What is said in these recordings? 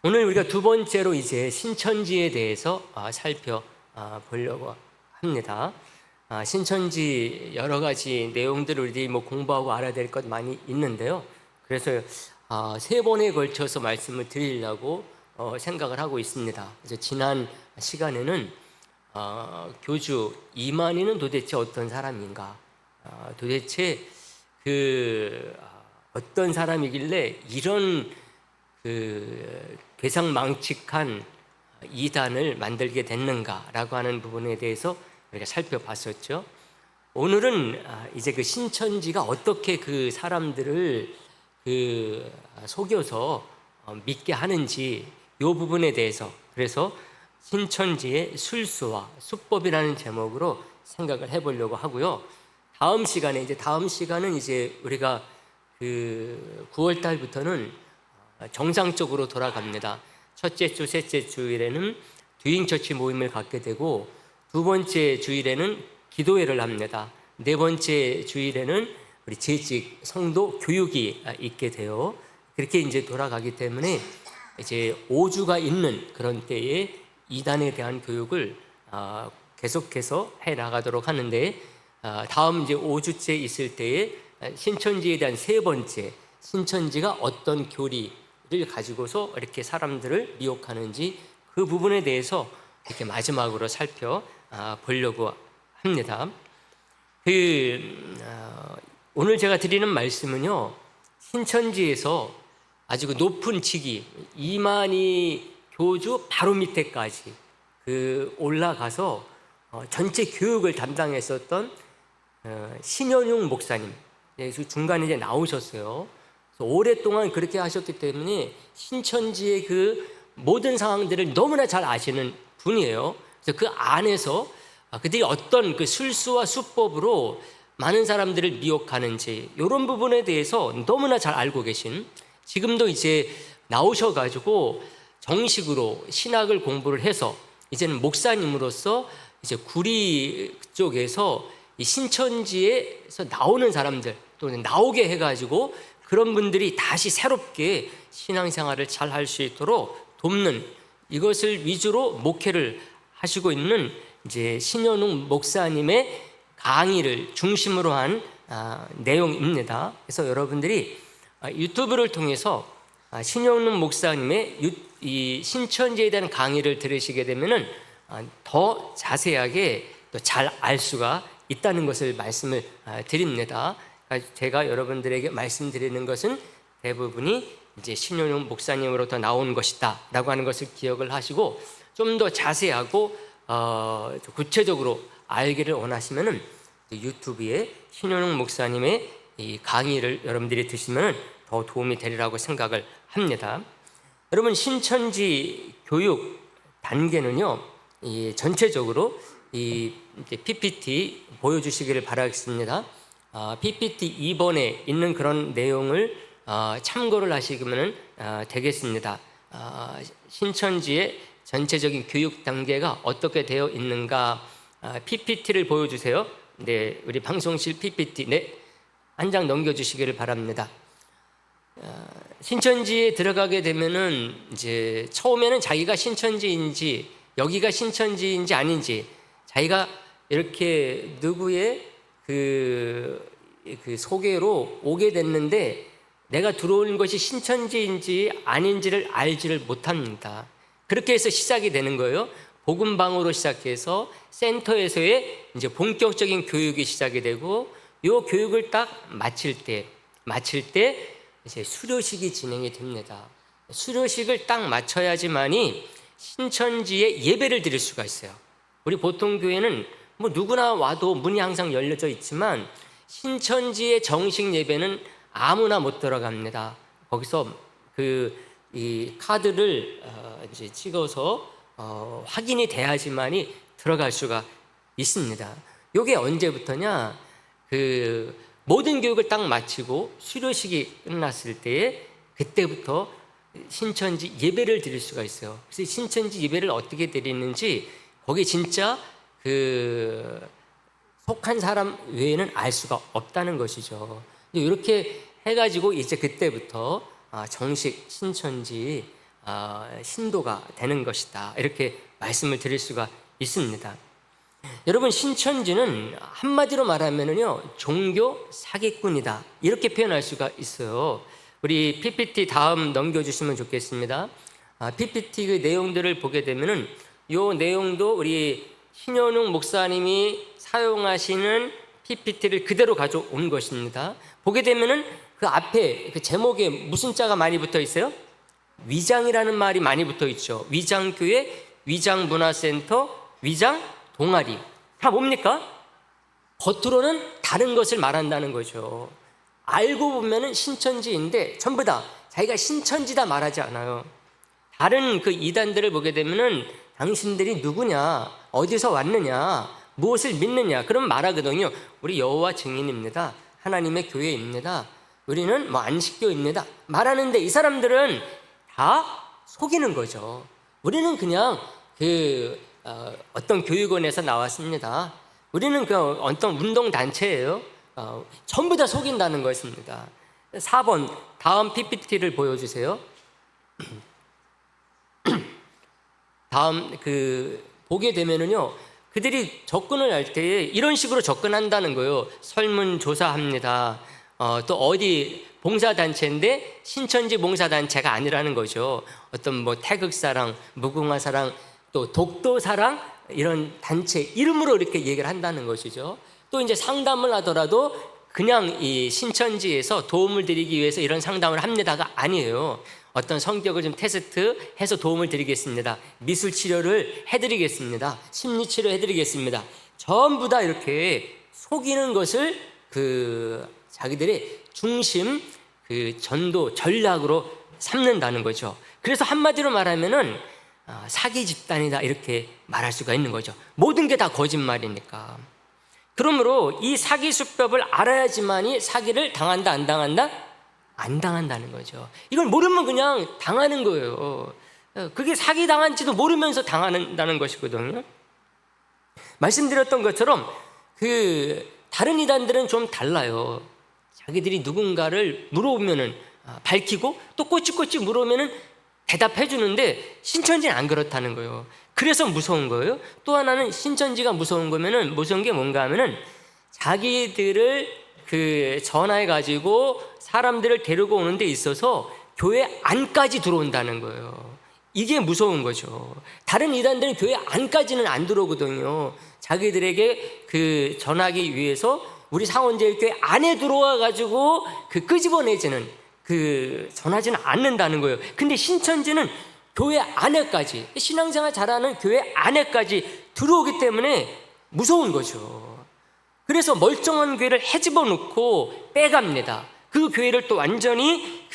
오늘 우리가 두 번째로 이제 신천지에 대해서 살펴보려고 합니다. 신천지 여러 가지 내용들을 우리들이 공부하고 알아야 될 것 많이 있는데요. 그래서 세 번에 걸쳐서 말씀을 드리려고 생각을 하고 있습니다. 그래서 지난 시간에는 교주 이만희는 도대체 어떤 사람인가, 도대체 어떤 사람이길래 이런 괴상망측한 이단을 만들게 됐는가라고 하는 부분에 대해서 우리가 살펴봤었죠. 오늘은 이제 그 신천지가 어떻게 그 사람들을 속여서 믿게 하는지 이 부분에 대해서, 그래서 신천지의 술수와 수법이라는 제목으로 생각을 해보려고 하고요. 다음 시간은 이제 우리가 9월 달부터는 정상적으로 돌아갑니다. 첫째 주, 셋째 주일에는 듀잉처치 모임을 갖게 되고, 두 번째 주일에는 기도회를 합니다. 네 번째 주일에는 우리 재직 성도 교육이 있게 돼요. 그렇게 이제 돌아가기 때문에 이제 5주가 있는 그런 때에 이단에 대한 교육을 계속해서 해 나가도록 하는데, 다음 이제 5주째 있을 때에 신천지에 대한 세 번째, 신천지가 어떤 교리를 가지고서 이렇게 사람들을 미혹하는지 그 부분에 대해서 이렇게 마지막으로 살펴보려고 합니다. 오늘 제가 드리는 말씀은요, 신천지에서 아주 높은 직위, 이만희 교주 바로 밑에까지 올라가서 전체 교육을 담당했었던 신현웅 목사님, 중간에 이제 나오셨어요. 오랫동안 그렇게 하셨기 때문에 신천지의 모든 상황들을 너무나 잘 아시는 분이에요. 그래서 그 안에서 그들이 어떤 술수와 수법으로 많은 사람들을 미혹하는지 이런 부분에 대해서 너무나 잘 알고 계신, 지금도 이제 나오셔가지고 정식으로 신학을 공부를 해서 이제는 목사님으로서 이제 구리 쪽에서 이 신천지에서 나오는 사람들 또 나오게 해가지고 그런 분들이 다시 새롭게 신앙생활을 잘 할 수 있도록 돕는, 이것을 위주로 목회를 하시고 있는 이제 신현웅 목사님의 강의를 중심으로 한 내용입니다. 그래서 여러분들이 유튜브를 통해서 신현웅 목사님의 이 신천지에 대한 강의를 들으시게 되면은 더 자세하게 또 잘 알 수가 있다는 것을 말씀을 드립니다. 제가 여러분들에게 말씀드리는 것은 대부분이 이제 신현웅 목사님으로부터 나온 것이다라고 하는 것을 기억을 하시고, 좀 더 자세하고 구체적으로 알기를 원하시면은 유튜브에 신현웅 목사님의 이 강의를 여러분들이 드시면 더 도움이 되리라고 생각을 합니다. 여러분, 신천지 교육 단계는요, 전체적으로 이 PPT 보여주시기를 바라겠습니다. PPT 2번에 있는 그런 내용을 참고를 하시면 되겠습니다. 신천지의 전체적인 교육 단계가 어떻게 되어 있는가, PPT를 보여주세요. 네, 우리 방송실 PPT 한 장 넘겨주시기를 바랍니다. 신천지에 들어가게 되면은 이제 처음에는 자기가 신천지인지 여기가 신천지인지 아닌지, 자기가 이렇게 누구의 소개로 오게 됐는데 내가 들어온 것이 신천지인지 아닌지를 알지를 못합니다. 그렇게 해서 시작이 되는 거예요. 복음방으로 시작해서 센터에서의 이제 본격적인 교육이 시작이 되고, 이 교육을 딱 마칠 때 이제 수료식이 진행이 됩니다. 수료식을 딱 마쳐야지만이 신천지에 예배를 드릴 수가 있어요. 우리 보통 교회는 누구나 와도 문이 항상 열려져 있지만 신천지의 정식 예배는 아무나 못 들어갑니다. 거기서 이 카드를 이제 찍어서 확인이 돼야지만이 들어갈 수가 있습니다. 이게 언제부터냐? 모든 교육을 딱 마치고 수료식이 끝났을 때에 그때부터 신천지 예배를 드릴 수가 있어요. 그래서 신천지 예배를 어떻게 드리는지 거기 진짜 속한 사람 외에는 알 수가 없다는 것이죠. 이렇게 해가지고 이제 그때부터 정식 신천지 신도가 되는 것이다. 이렇게 말씀을 드릴 수가 있습니다. 여러분, 신천지는 한마디로 말하면은요, 종교 사기꾼이다. 이렇게 표현할 수가 있어요. 우리 PPT 다음 넘겨주시면 좋겠습니다. PPT 그 내용들을 보게 되면은 요 내용도 우리 신현웅 목사님이 사용하시는 PPT를 그대로 가져온 것입니다. 보게 되면은 그 앞에 그 제목에 무슨 자가 많이 붙어 있어요? 위장이라는 말이 많이 붙어 있죠. 위장교회, 위장문화센터, 위장 동아리. 다 뭡니까? 겉으로는 다른 것을 말한다는 거죠. 알고 보면은 신천지인데 전부 다 자기가 신천지다 말하지 않아요. 다른 그 이단들을 보게 되면은 당신들이 누구냐, 어디서 왔느냐, 무엇을 믿느냐, 그럼 말하거든요. 우리 여호와 증인입니다. 하나님의 교회입니다. 우리는 뭐 안식교입니다. 말하는데 이 사람들은 다 속이는 거죠. 우리는 그냥 어떤 교육원에서 나왔습니다. 우리는 그 어떤 운동단체예요. 전부 다 속인다는 것입니다. 4번 다음 PPT를 보여주세요. 다음 보게 되면은요, 그들이 접근을 할 때 이런 식으로 접근한다는 거예요. 설문조사합니다. 또 어디 봉사단체인데 신천지 봉사단체가 아니라는 거죠. 어떤 뭐 태극사랑, 무궁화사랑, 또 독도사랑 이런 단체 이름으로 이렇게 얘기를 한다는 것이죠. 또 이제 상담을 하더라도 그냥 이 신천지에서 도움을 드리기 위해서 이런 상담을 합니다가 아니에요. 어떤 성격을 좀 테스트해서 도움을 드리겠습니다. 미술 치료를 해드리겠습니다. 심리 치료 해드리겠습니다. 전부 다 이렇게 속이는 것을 자기들의 중심 전도 전략으로 삼는다는 거죠. 그래서 한마디로 말하면은 사기 집단이다 이렇게 말할 수가 있는 거죠. 모든 게 다 거짓말이니까. 그러므로 이 사기 수법을 알아야지만이 사기를 당한다 안 당한다? 안 당한다는 거죠. 이걸 모르면 그냥 당하는 거예요. 그게 사기 당한지도 모르면서 당한다는 것이거든요. 말씀드렸던 것처럼 다른 이단들은 좀 달라요. 자기들이 누군가를 물어보면은 밝히고 또 꼬치꼬치 물어보면은 대답해 주는데 신천지는 안 그렇다는 거예요. 그래서 무서운 거예요. 또 하나는 신천지가 무서운 게 뭔가 하면은 자기들을 전화해 가지고 사람들을 데리고 오는 데 있어서 교회 안까지 들어온다는 거예요. 이게 무서운 거죠. 다른 이단들은 교회 안까지는 안 들어오거든요. 자기들에게 전하기 위해서 우리 상원제일교회 안에 들어와 가지고 끄집어내지는 전하지는 않는다는 거예요. 근데 신천지는 교회 안에까지, 신앙생활 잘하는 교회 안에까지 들어오기 때문에 무서운 거죠. 그래서 멀쩡한 교회를 헤집어 놓고 빼갑니다. 그 교회를 또 완전히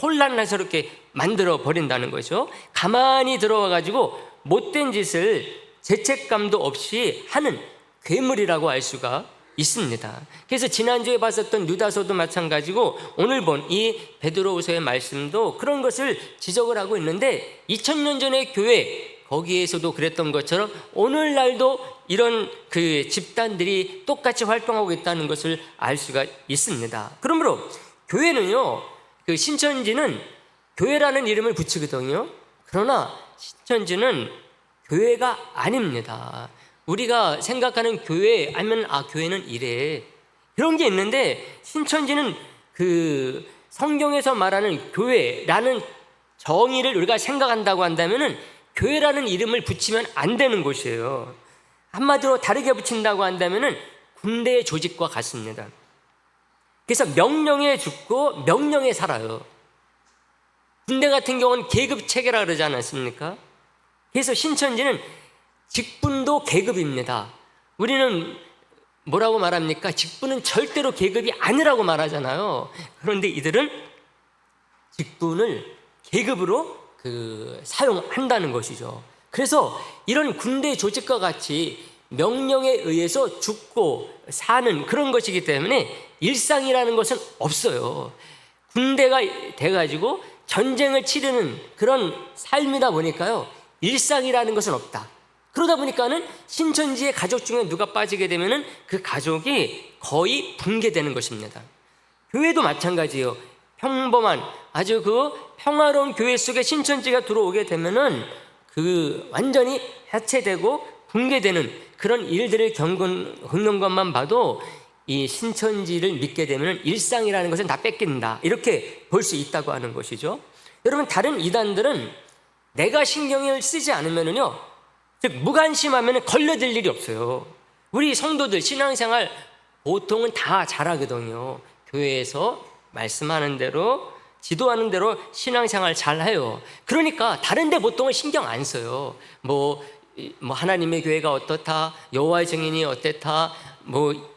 혼란스럽게 만들어 버린다는 거죠. 가만히 들어와 가지고 못된 짓을 죄책감도 없이 하는 괴물이라고 알 수가 있습니다. 그래서 지난주에 봤었던 유다서도 마찬가지고 오늘 본 이 베드로후서의 말씀도 그런 것을 지적을 하고 있는데 2000년 전의 교회 거기에서도 그랬던 것처럼 오늘날도 이런 집단들이 똑같이 활동하고 있다는 것을 알 수가 있습니다. 그러므로 교회는요, 신천지는 교회라는 이름을 붙이거든요. 그러나 신천지는 교회가 아닙니다. 우리가 생각하는 교회 하면 교회는 이래 그런 게 있는데 신천지는 성경에서 말하는 교회라는 정의를 우리가 생각한다고 한다면은 교회라는 이름을 붙이면 안 되는 곳이에요. 한마디로 다르게 붙인다고 한다면은 군대의 조직과 같습니다. 그래서 명령에 죽고 명령에 살아요. 군대 같은 경우는 계급 체계라 그러지 않았습니까? 그래서 신천지는 직분도 계급입니다. 우리는 뭐라고 말합니까? 직분은 절대로 계급이 아니라고 말하잖아요. 그런데 이들은 직분을 계급으로 사용한다는 것이죠. 그래서 이런 군대 조직과 같이 명령에 의해서 죽고 사는 그런 것이기 때문에 일상이라는 것은 없어요. 군대가 돼가지고 전쟁을 치르는 그런 삶이다 보니까요, 일상이라는 것은 없다. 그러다 보니까는 신천지의 가족 중에 누가 빠지게 되면은 그 가족이 거의 붕괴되는 것입니다. 교회도 마찬가지예요. 평범한 아주 그 평화로운 교회 속에 신천지가 들어오게 되면은 그 완전히 해체되고 붕괴되는 그런 일들을 겪는 것만 봐도 이 신천지를 믿게 되면 일상이라는 것은 다 뺏긴다, 이렇게 볼 수 있다고 하는 것이죠. 여러분, 다른 이단들은 내가 신경을 쓰지 않으면은요, 즉 무관심하면 걸려들 일이 없어요. 우리 성도들 신앙생활 보통은 다 잘하거든요. 교회에서 말씀하는 대로, 지도하는 대로 신앙생활 잘해요. 그러니까 다른 데 보통은 신경 안 써요. 뭐 하나님의 교회가 어떻다, 여호와의 증인이 어땠다, 뭐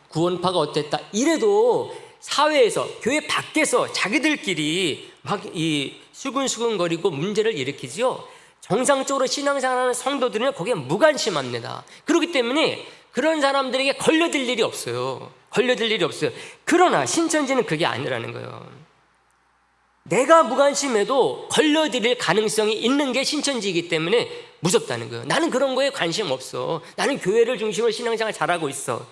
구원파가 어땠다, 이래도 사회에서, 교회 밖에서 자기들끼리 막 이 수근수근거리고 문제를 일으키지요. 정상적으로 신앙생활하는 성도들은 거기에 무관심합니다. 그렇기 때문에 그런 사람들에게 걸려들 일이 없어요. 걸려들 일이 없어요. 그러나 신천지는 그게 아니라는 거예요. 내가 무관심해도 걸려들일 가능성이 있는 게 신천지이기 때문에 무섭다는 거예요. 나는 그런 거에 관심 없어. 나는 교회를 중심으로 신앙생활 잘하고 있어.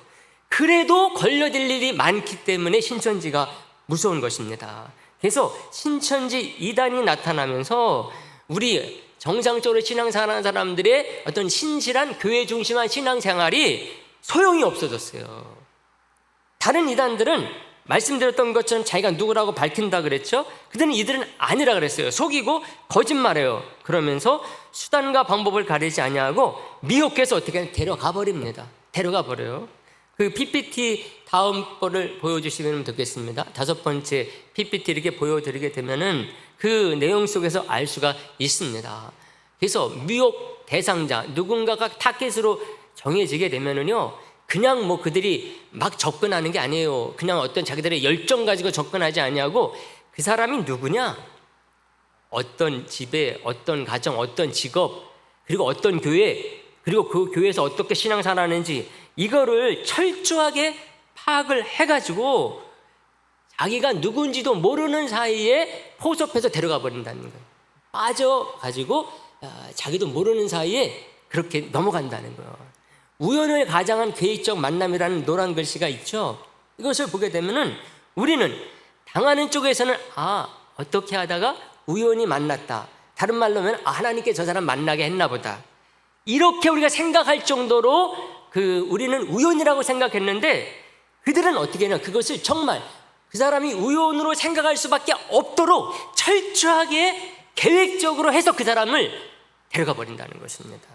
그래도 걸려들 일이 많기 때문에 신천지가 무서운 것입니다. 그래서 신천지 이단이 나타나면서 우리 정상적으로 신앙생활하는 사람들의 어떤 신실한 교회 중심한 신앙생활이 소용이 없어졌어요. 다른 이단들은 말씀드렸던 것처럼 자기가 누구라고 밝힌다 그랬죠. 그들은 이들은 아니라 그랬어요. 속이고 거짓말해요. 그러면서 수단과 방법을 가리지 아니하고 미혹해서 어떻게 하면 데려가 버립니다. 데려가 버려요. 그 PPT 다음 거를 보여주시면 되겠습니다. 5번째 PPT 이렇게 보여드리게 되면은 그 내용 속에서 알 수가 있습니다. 그래서 미혹 대상자, 누군가가 타겟으로 정해지게 되면은요, 그냥 뭐 그들이 막 접근하는 게 아니에요. 그냥 어떤 자기들의 열정 가지고 접근하지 아니하고 그 사람이 누구냐, 어떤 집에, 어떤 가정, 어떤 직업, 그리고 어떤 교회, 그리고 그 교회에서 어떻게 신앙생활하는지 이거를 철저하게 파악을 해가지고 자기가 누군지도 모르는 사이에 포섭해서 데려가 버린다는 거예요. 빠져가지고 자기도 모르는 사이에 그렇게 넘어간다는 거예요. 우연을 가장한 계획적 만남이라는 노란 글씨가 있죠. 이것을 보게 되면은 우리는 당하는 쪽에서는 어떻게 하다가 우연히 만났다, 다른 말로 하면 하나님께 저 사람 만나게 했나 보다, 이렇게 우리가 생각할 정도로 우리는 우연이라고 생각했는데, 그들은 어떻게 했냐, 그것을 정말 그 사람이 우연으로 생각할 수밖에 없도록 철저하게 계획적으로 해서 그 사람을 데려가 버린다는 것입니다.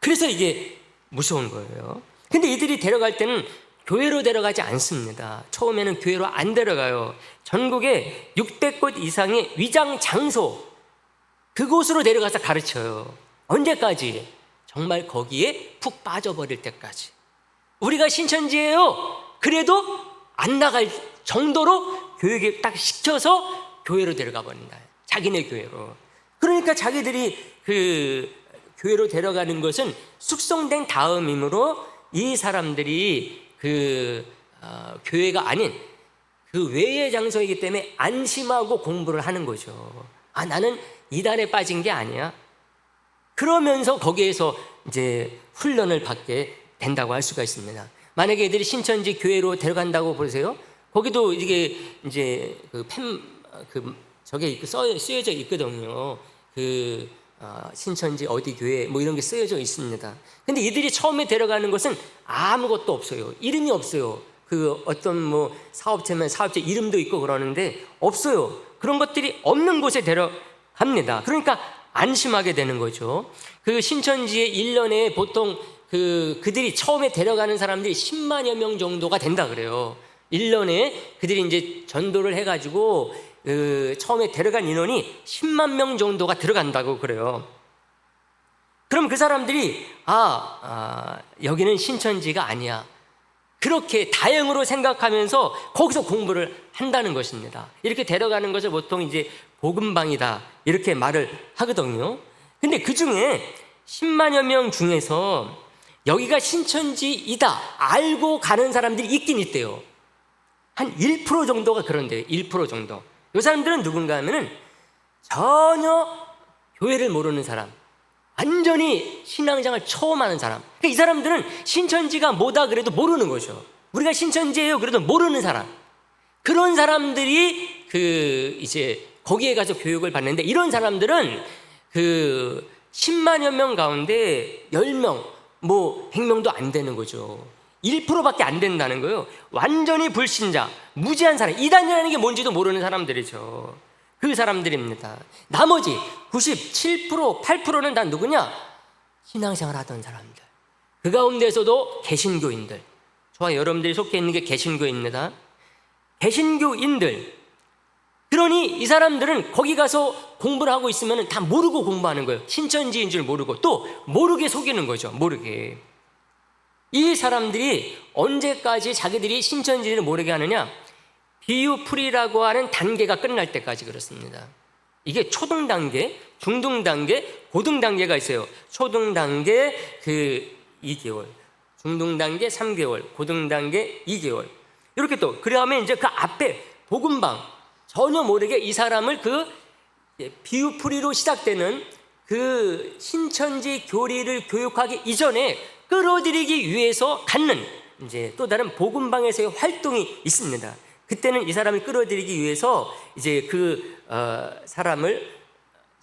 그래서 이게 무서운 거예요. 근데 이들이 데려갈 때는 교회로 데려가지 않습니다. 처음에는 교회로 안 데려가요. 전국에 600곳 이상의 위장 장소, 그곳으로 데려가서 가르쳐요. 언제까지? 정말 거기에 푹 빠져버릴 때까지. 우리가 신천지예요, 그래도 안 나갈 정도로 교육에 딱 시켜서 교회로 데려가 버린다. 자기네 교회로. 그러니까 자기들이 교회로 데려가는 것은 숙성된 다음이므로 이 사람들이 교회가 아닌 그 외의 장소이기 때문에 안심하고 공부를 하는 거죠. 나는 이단에 빠진 게 아니야. 그러면서 거기에서 이제 훈련을 받게 된다고 할 수가 있습니다. 만약에 애들이 신천지 교회로 데려간다고 보세요. 거기도 이게 이제 저게 쓰여져 있거든요. 신천지 어디 교회 뭐 이런 게 쓰여져 있습니다. 근데 이들이 처음에 데려가는 것은 아무것도 없어요. 이름이 없어요. 어떤 뭐 사업체면 사업체 이름도 있고 그러는데 없어요. 그런 것들이 없는 곳에 데려갑니다. 그러니까 안심하게 되는 거죠. 신천지의 1년에 보통 그들이 처음에 데려가는 사람들이 10만여 명 정도가 된다 그래요. 1년에 그들이 이제 전도를 해가지고 처음에 데려간 인원이 10만 명 정도가 들어간다고 그래요. 그럼 그 사람들이 여기는 신천지가 아니야, 그렇게 다행으로 생각하면서 거기서 공부를 한다는 것입니다. 이렇게 데려가는 것을 보통 이제 복음방이다 이렇게 말을 하거든요. 근데 그 중에 10만여 명 중에서 여기가 신천지이다 알고 가는 사람들이 있긴 있대요. 한 1% 정도가 그런데요. 1% 정도. 이 사람들은 누군가 하면은 전혀 교회를 모르는 사람, 완전히 신앙생활 처음 하는 사람. 그러니까 이 사람들은 신천지가 뭐다 그래도 모르는 거죠. 우리가 신천지예요 그래도 모르는 사람. 그런 사람들이 이제 거기에 가서 교육을 받는데, 이런 사람들은 10만여 명 가운데 10명, 뭐 100명도 안 되는 거죠. 1%밖에 안 된다는 거예요. 완전히 불신자, 무지한 사람, 이단이라는 게 뭔지도 모르는 사람들이죠. 그 사람들입니다. 나머지 97%, 8%는 다 누구냐? 신앙생활 하던 사람들. 그 가운데서도 개신교인들. 저와 여러분들이 속해 있는 게 개신교입니다. 개신교인들. 그러니 이 사람들은 거기 가서 공부를 하고 있으면 다 모르고 공부하는 거예요. 신천지인 줄 모르고, 또 모르게 속이는 거죠. 모르게. 이 사람들이 언제까지 자기들이 신천지를 모르게 하느냐? 비유풀이라고 하는 단계가 끝날 때까지 그렇습니다. 이게 초등 단계, 중등 단계, 고등 단계가 있어요. 초등 단계 2개월, 중등 단계 3개월, 고등 단계 2개월. 이렇게 또 그러면 이제 그 앞에 복음방, 전혀 모르게 이 사람을 비유풀이로 시작되는 신천지 교리를 교육하기 이전에 끌어들이기 위해서 갖는 이제 또 다른 복음방에서의 활동이 있습니다. 그때는 이 사람을 끌어들이기 위해서 이제 사람을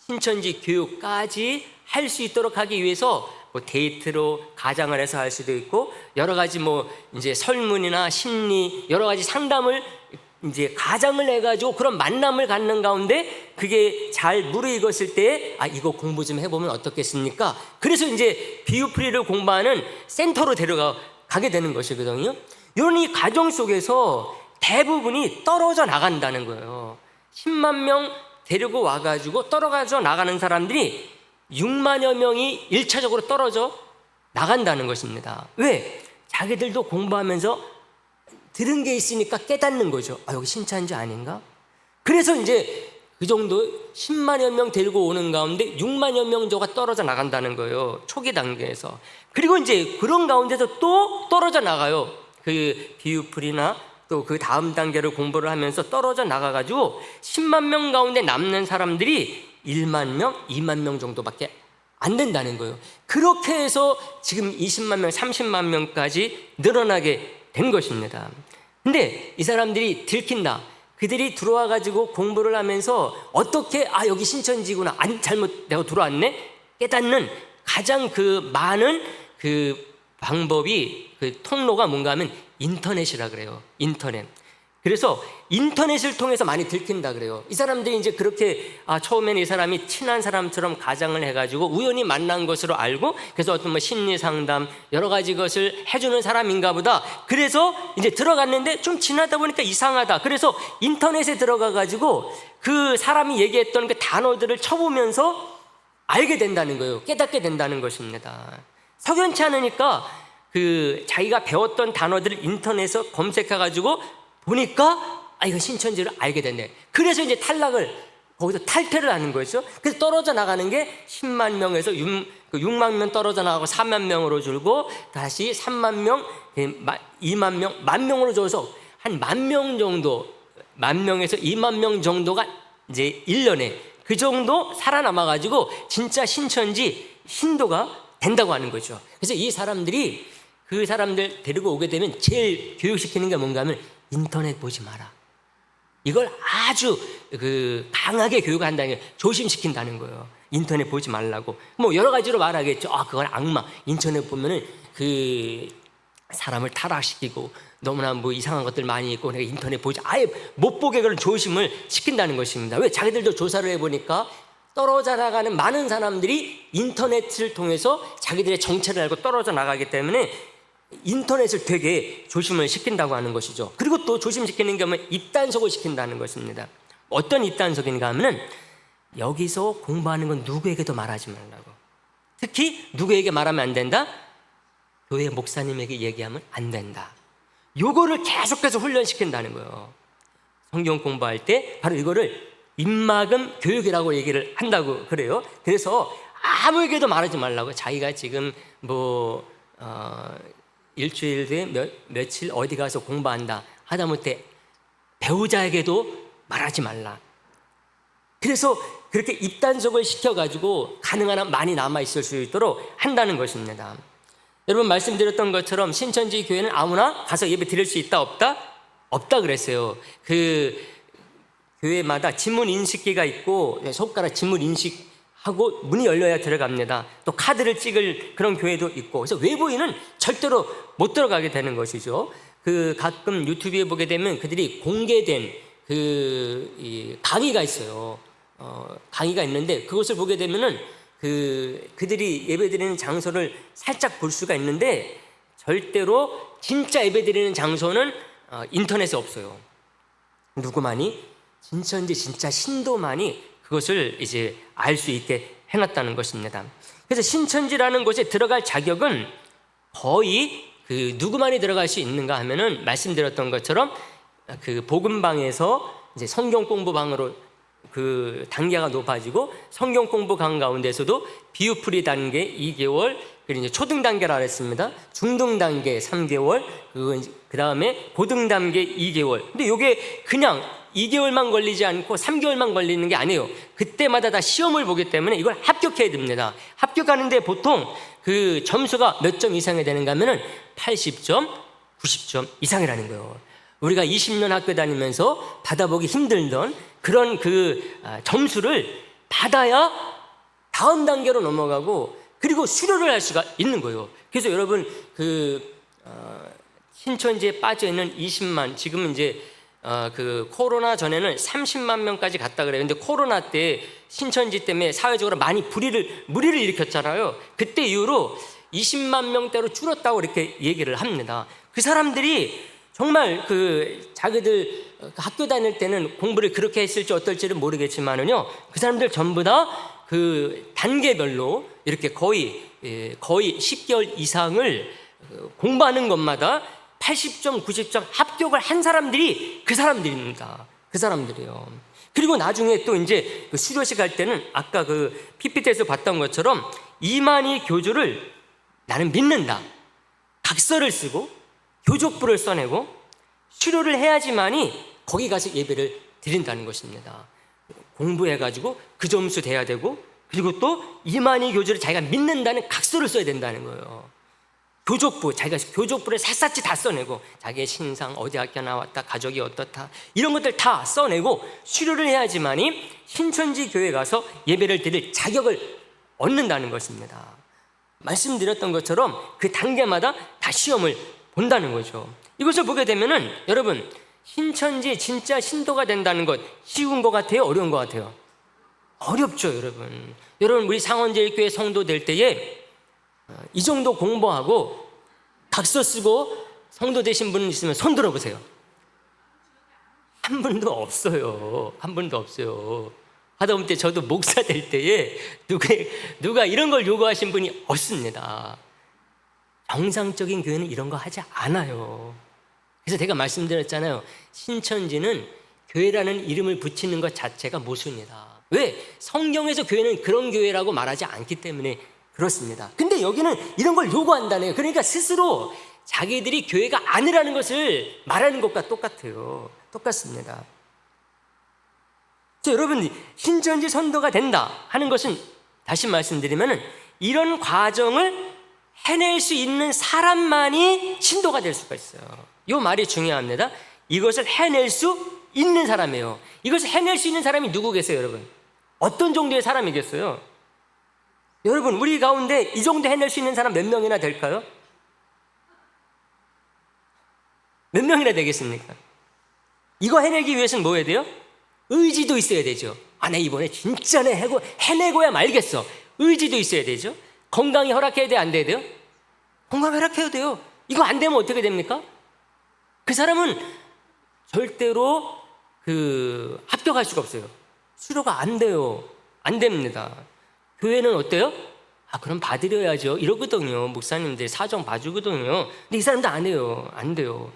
신천지 교육까지 할 수 있도록 하기 위해서 뭐 데이트로 가장을 해서 할 수도 있고, 여러 가지 뭐 이제 설문이나 심리 여러 가지 상담을 이제 가장을 해가지고 그런 만남을 갖는 가운데 그게 잘 무르익었을 때 이거 공부 좀 해보면 어떻겠습니까? 그래서 이제 비유풀이를 공부하는 센터로 데려가게 되는 것이거든요. 이런 이 과정 속에서 대부분이 떨어져 나간다는 거예요. 10만 명 데리고 와가지고 떨어져 나가는 사람들이 6만여 명이 1차적으로 떨어져 나간다는 것입니다. 왜? 자기들도 공부하면서 들은 게 있으니까 깨닫는 거죠. 여기 신천지 아닌가? 그래서 이제 그 정도 10만여 명 데리고 오는 가운데 6만여 명 정도가 떨어져 나간다는 거예요. 초기 단계에서. 그리고 이제 그런 가운데서 또 떨어져 나가요. 비유풀이나 또 그 다음 단계를 공부를 하면서 떨어져 나가가지고 10만 명 가운데 남는 사람들이 1만 명, 2만 명 정도밖에 안 된다는 거예요. 그렇게 해서 지금 20만 명, 30만 명까지 늘어나게 된 것입니다. 근데 이 사람들이 들킨다. 그들이 들어와 가지고 공부를 하면서 어떻게 여기 신천지구나, 잘못 내가 들어왔네 깨닫는 가장 많은 방법이, 통로가 뭔가 하면 인터넷이라 그래요. 인터넷. 그래서 인터넷을 통해서 많이 들킨다 그래요. 이 사람들이 이제 그렇게 처음에는 이 사람이 친한 사람처럼 가장을 해가지고 우연히 만난 것으로 알고, 그래서 어떤 뭐 심리 상담 여러 가지 것을 해주는 사람인가 보다. 그래서 이제 들어갔는데 좀 지나다 보니까 이상하다. 그래서 인터넷에 들어가가지고 그 사람이 얘기했던 그 단어들을 쳐보면서 알게 된다는 거예요. 깨닫게 된다는 것입니다. 석연치 않으니까 자기가 배웠던 단어들을 인터넷에서 검색해가지고 보니까 이거 신천지를 알게 됐네. 그래서 이제 거기서 탈퇴를 하는 거죠. 그래서 떨어져 나가는 게 10만 명에서 6만 명 떨어져 나가고 4만 명으로 줄고, 다시 3만 명, 2만 명, 1만 명으로 줄어서 한 1만 명 정도, 1만 명에서 2만 명 정도가 이제 1년에 그 정도 살아남아가지고 진짜 신천지 신도가 된다고 하는 거죠. 그래서 이 사람들이 그 사람들 데리고 오게 되면 제일 교육시키는 게 뭔가 하면 인터넷 보지 마라. 이걸 아주 강하게 교육한다는 게 조심시킨다는 거예요. 인터넷 보지 말라고. 뭐 여러 가지로 말하겠죠. 그건 악마. 인터넷 보면은 사람을 타락시키고 너무나 뭐 이상한 것들 많이 있고, 내가 인터넷 보지 아예 못 보게 그런 조심을 시킨다는 것입니다. 왜? 자기들도 조사를 해보니까 떨어져 나가는 많은 사람들이 인터넷을 통해서 자기들의 정체를 알고 떨어져 나가기 때문에 인터넷을 되게 조심을 시킨다고 하는 것이죠. 그리고 또 조심시키는 게 뭐냐면 입단속을 시킨다는 것입니다. 어떤 입단속인가 하면은 여기서 공부하는 건 누구에게도 말하지 말라고. 특히 누구에게 말하면 안 된다? 교회 목사님에게 얘기하면 안 된다. 요거를 계속해서 훈련시킨다는 거예요. 성경 공부할 때 바로 이거를 입막음 교육이라고 얘기를 한다고 그래요. 그래서 아무에게도 말하지 말라고. 자기가 지금 일주일 뒤에 며칠 어디 가서 공부한다 하다못해 배우자에게도 말하지 말라. 그래서 그렇게 입단속을 시켜가지고 가능한 한 많이 남아있을 수 있도록 한다는 것입니다. 여러분, 말씀드렸던 것처럼 신천지 교회는 아무나 가서 예배 드릴 수 있다 없다? 없다 그랬어요. 교회마다 지문 인식기가 있고 손가락 지문 인식하고 문이 열려야 들어갑니다. 또 카드를 찍을 그런 교회도 있고, 그래서 외부인은 절대로 못 들어가게 되는 것이죠. 가끔 유튜브에 보게 되면 그들이 공개된 이 강의가 있어요. 강의가 있는데 그것을 보게 되면은 그들이 예배드리는 장소를 살짝 볼 수가 있는데, 절대로 진짜 예배드리는 장소는 인터넷에 없어요. 누구만이 진짜인지 진짜 신도만이 그것을 이제 알 수 있게 해놨다는 것입니다. 그래서 신천지라는 곳에 들어갈 자격은 거의 누구만이 들어갈 수 있는가 하면은, 말씀드렸던 것처럼 복음방에서 이제 성경 공부방으로 단계가 높아지고, 성경 공부강 가운데서도 비유풀이 단계 2개월, 그리고 이제 초등 단계라 그랬습니다. 중등 단계 3개월, 그 다음에 고등 단계 2개월. 근데 이게 그냥 2개월만 걸리지 않고 3개월만 걸리는 게 아니에요. 그때마다 다 시험을 보기 때문에 이걸 합격해야 됩니다. 합격하는데 보통 그 점수가 몇 점 이상이 되는가 하면은 80점, 90점 이상이라는 거예요. 우리가 20년 학교 다니면서 받아보기 힘들던 그런 점수를 받아야 다음 단계로 넘어가고, 그리고 수료를 할 수가 있는 거예요. 그래서 여러분 신천지에 빠져 있는 20만, 지금은 이제 코로나 전에는 30만 명까지 갔다 그래요. 근데 코로나 때 신천지 때문에 사회적으로 많이 무리를 일으켰잖아요. 그때 이후로 20만 명대로 줄었다고 이렇게 얘기를 합니다. 그 사람들이 정말 자기들 학교 다닐 때는 공부를 그렇게 했을지 어떨지는 모르겠지만은요, 그 사람들 전부 다 단계별로 이렇게 거의 10개월 이상을 공부하는 것마다 80점, 90점 합격을 한 사람들이 그 사람들입니다. 그 사람들이요. 그리고 나중에 또 이제 수료식 할 때는 아까 PPT에서 봤던 것처럼 이만희 교주를 나는 믿는다, 각서를 쓰고 교족부를 써내고 수료를 해야지만이 거기 가서 예배를 드린다는 것입니다. 공부해가지고 그 점수 돼야 되고, 그리고 또 이만희 교주를 자기가 믿는다는 각서를 써야 된다는 거예요. 자기가 교족부를 샅샅이 다 써내고, 자기의 신상, 어디 학교 나왔다, 가족이 어떻다, 이런 것들 다 써내고 수료를 해야지만이 신천지 교회 가서 예배를 드릴 자격을 얻는다는 것입니다. 말씀드렸던 것처럼 그 단계마다 다 시험을 본다는 거죠. 이것을 보게 되면은 여러분, 신천지 진짜 신도가 된다는 것 쉬운 것 같아요? 어려운 것 같아요? 어렵죠, 여러분. 여러분, 우리 상원제일교회 성도 될 때에 이 정도 공부하고 각서 쓰고 성도 되신 분 있으면 손 들어보세요. 한 분도 없어요. 한 분도 없어요. 하다못해 저도 목사 될 때에 누가 이런 걸 요구하신 분이 없습니다. 정상적인 교회는 이런 거 하지 않아요. 그래서 제가 말씀드렸잖아요. 신천지는 교회라는 이름을 붙이는 것 자체가 모순이다. 왜? 성경에서 교회는 그런 교회라고 말하지 않기 때문에 그렇습니다. 근데 여기는 이런 걸 요구한다네요. 그러니까 스스로 자기들이 교회가 아니라는 것을 말하는 것과 똑같아요. 똑같습니다. 그래서 여러분, 신천지 선도가 된다 하는 것은 다시 말씀드리면 이런 과정을 해낼 수 있는 사람만이 신도가 될 수가 있어요. 이 말이 중요합니다. 이것을 해낼 수 있는 사람이에요. 이것을 해낼 수 있는 사람이 누구 계세요, 여러분? 어떤 정도의 사람이겠어요? 여러분, 우리 가운데 이 정도 해낼 수 있는 사람 몇 명이나 될까요? 몇 명이나 되겠습니까? 이거 해내기 위해서는 뭐 해야 돼요? 의지도 있어야 되죠. 나 이번에 진짜 해내고야 말겠어. 의지도 있어야 되죠. 건강이 허락해야 돼, 안 돼야 돼요? 건강이 허락해야 돼요. 이거 안 되면 어떻게 됩니까? 그 사람은 절대로 합격할 수가 없어요. 수료가 안 돼요. 안 됩니다. 교회는 어때요? 그럼 봐드려야죠. 이러거든요. 목사님들 사정 봐주거든요. 근데 이 사람도 안 해요. 안 돼요.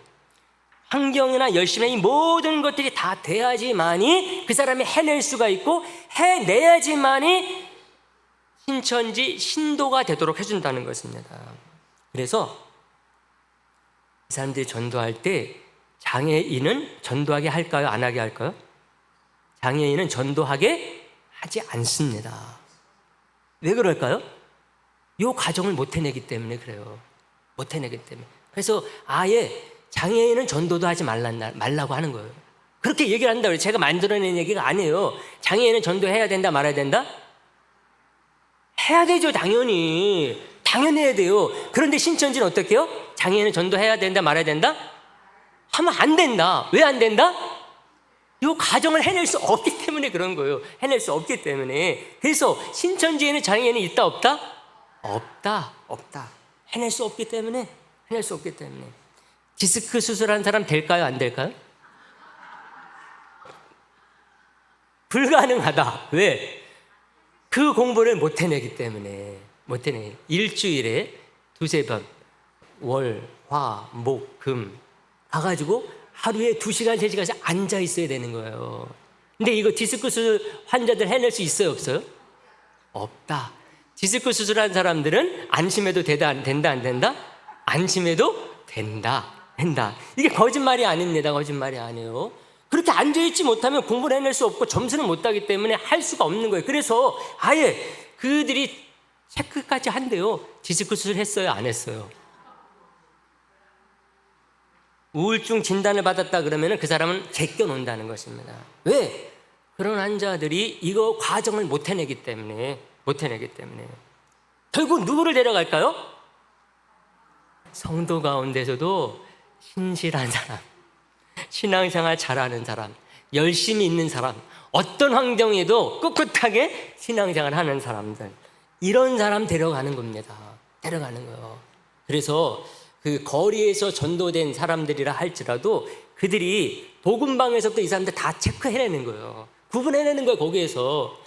환경이나 열심히 이 모든 것들이 다 돼야지만이 그 사람이 해낼 수가 있고, 해내야지만이 신천지 신도가 되도록 해준다는 것입니다. 그래서 이 사람들이 전도할 때 장애인은 전도하게 할까요? 안 하게 할까요? 장애인은 전도하게 하지 않습니다. 왜 그럴까요? 이 과정을 못 해내기 때문에 그래요. 못 해내기 때문에. 그래서 아예 장애인은 전도도 하지 말라고 하는 거예요. 그렇게 얘기를 한다 그래요. 제가 만들어낸 얘기가 아니에요. 장애인은 전도해야 된다 말아야 된다? 해야 되죠. 당연히 해야 돼요. 그런데 신천지는 어떻게 해요? 장애인은 전도해야 된다 말아야 된다? 하면 안 된다. 왜 안 된다? 이 과정을 해낼 수 없기 때문에 그런 거예요. 해낼 수 없기 때문에. 그래서 신천지에는 장애인이 있다 없다? 없다. 해낼 수 없기 때문에. 디스크 수술한 사람 될까요? 안 될까요? 불가능하다. 왜? 그 공부를 못 해내기 때문에. 일주일에 두세 번, 월, 화, 목, 금 가가지고 하루에 2시간, 3시간씩 앉아 있어야 되는 거예요. 근데 이거 디스크 수술 환자들 해낼 수 있어요, 없어요? 없다. 디스크 수술한 사람들은 안심해도 된다, 안 된다? 안심해도 된다. 이게 거짓말이 아닙니다. 거짓말이 아니에요. 그렇게 앉아있지 못하면 공부를 해낼 수 없고 점수는 못 따기 때문에 할 수가 없는 거예요. 그래서 아예 그들이 체크까지 한대요. 디스크 수술 했어요? 안 했어요? 우울증 진단을 받았다 그러면 그 사람은 제껴놓는다는 것입니다. 왜? 그런 환자들이 이거 과정을 못 해내기 때문에. 결국 누구를 데려갈까요? 성도 가운데서도 신실한 사람, 신앙생활 잘하는 사람, 열심히 있는 사람, 어떤 환경에도 꿋꿋하게 신앙생활 하는 사람들, 이런 사람 데려가는 겁니다. 데려가는 거예요. 그래서 그 거리에서 전도된 사람들이라 할지라도 그들이 복음방에서부터 이 사람들 다 체크해내는 거예요. 구분해내는 거예요. 거기에서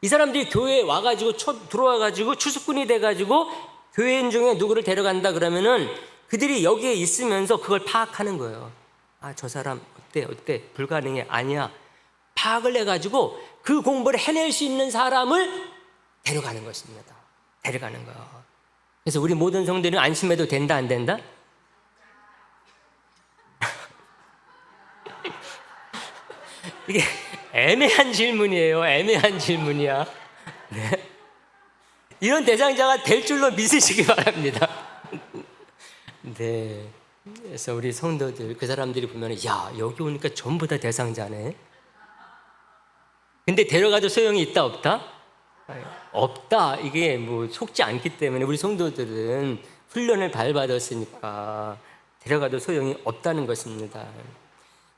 이 사람들이 교회에 와가지고 들어와가지고 추수꾼이 돼가지고 교회인 중에 누구를 데려간다 그러면은 그들이 여기에 있으면서 그걸 파악하는 거예요. 아, 저 사람 어때? 불가능해? 아니야. 파악을 해가지고 그 공부를 해낼 수 있는 사람을 데려가는 것입니다. 데려가는 거예요. 그래서 우리 모든 성도는 안심해도 된다, 안 된다? 이게 애매한 질문이에요. 애매한 질문이야. 네. 이런 대상자가 될 줄로 믿으시기 바랍니다. 네. 그래서 우리 성도들, 그 사람들이 보면, 야, 여기 오니까 전부 다 대상자네. 근데 데려가도 소용이 있다, 없다? 없다. 이게 뭐 속지 않기 때문에 우리 성도들은 훈련을 밟아뒀으니까 데려가도 소용이 없다는 것입니다.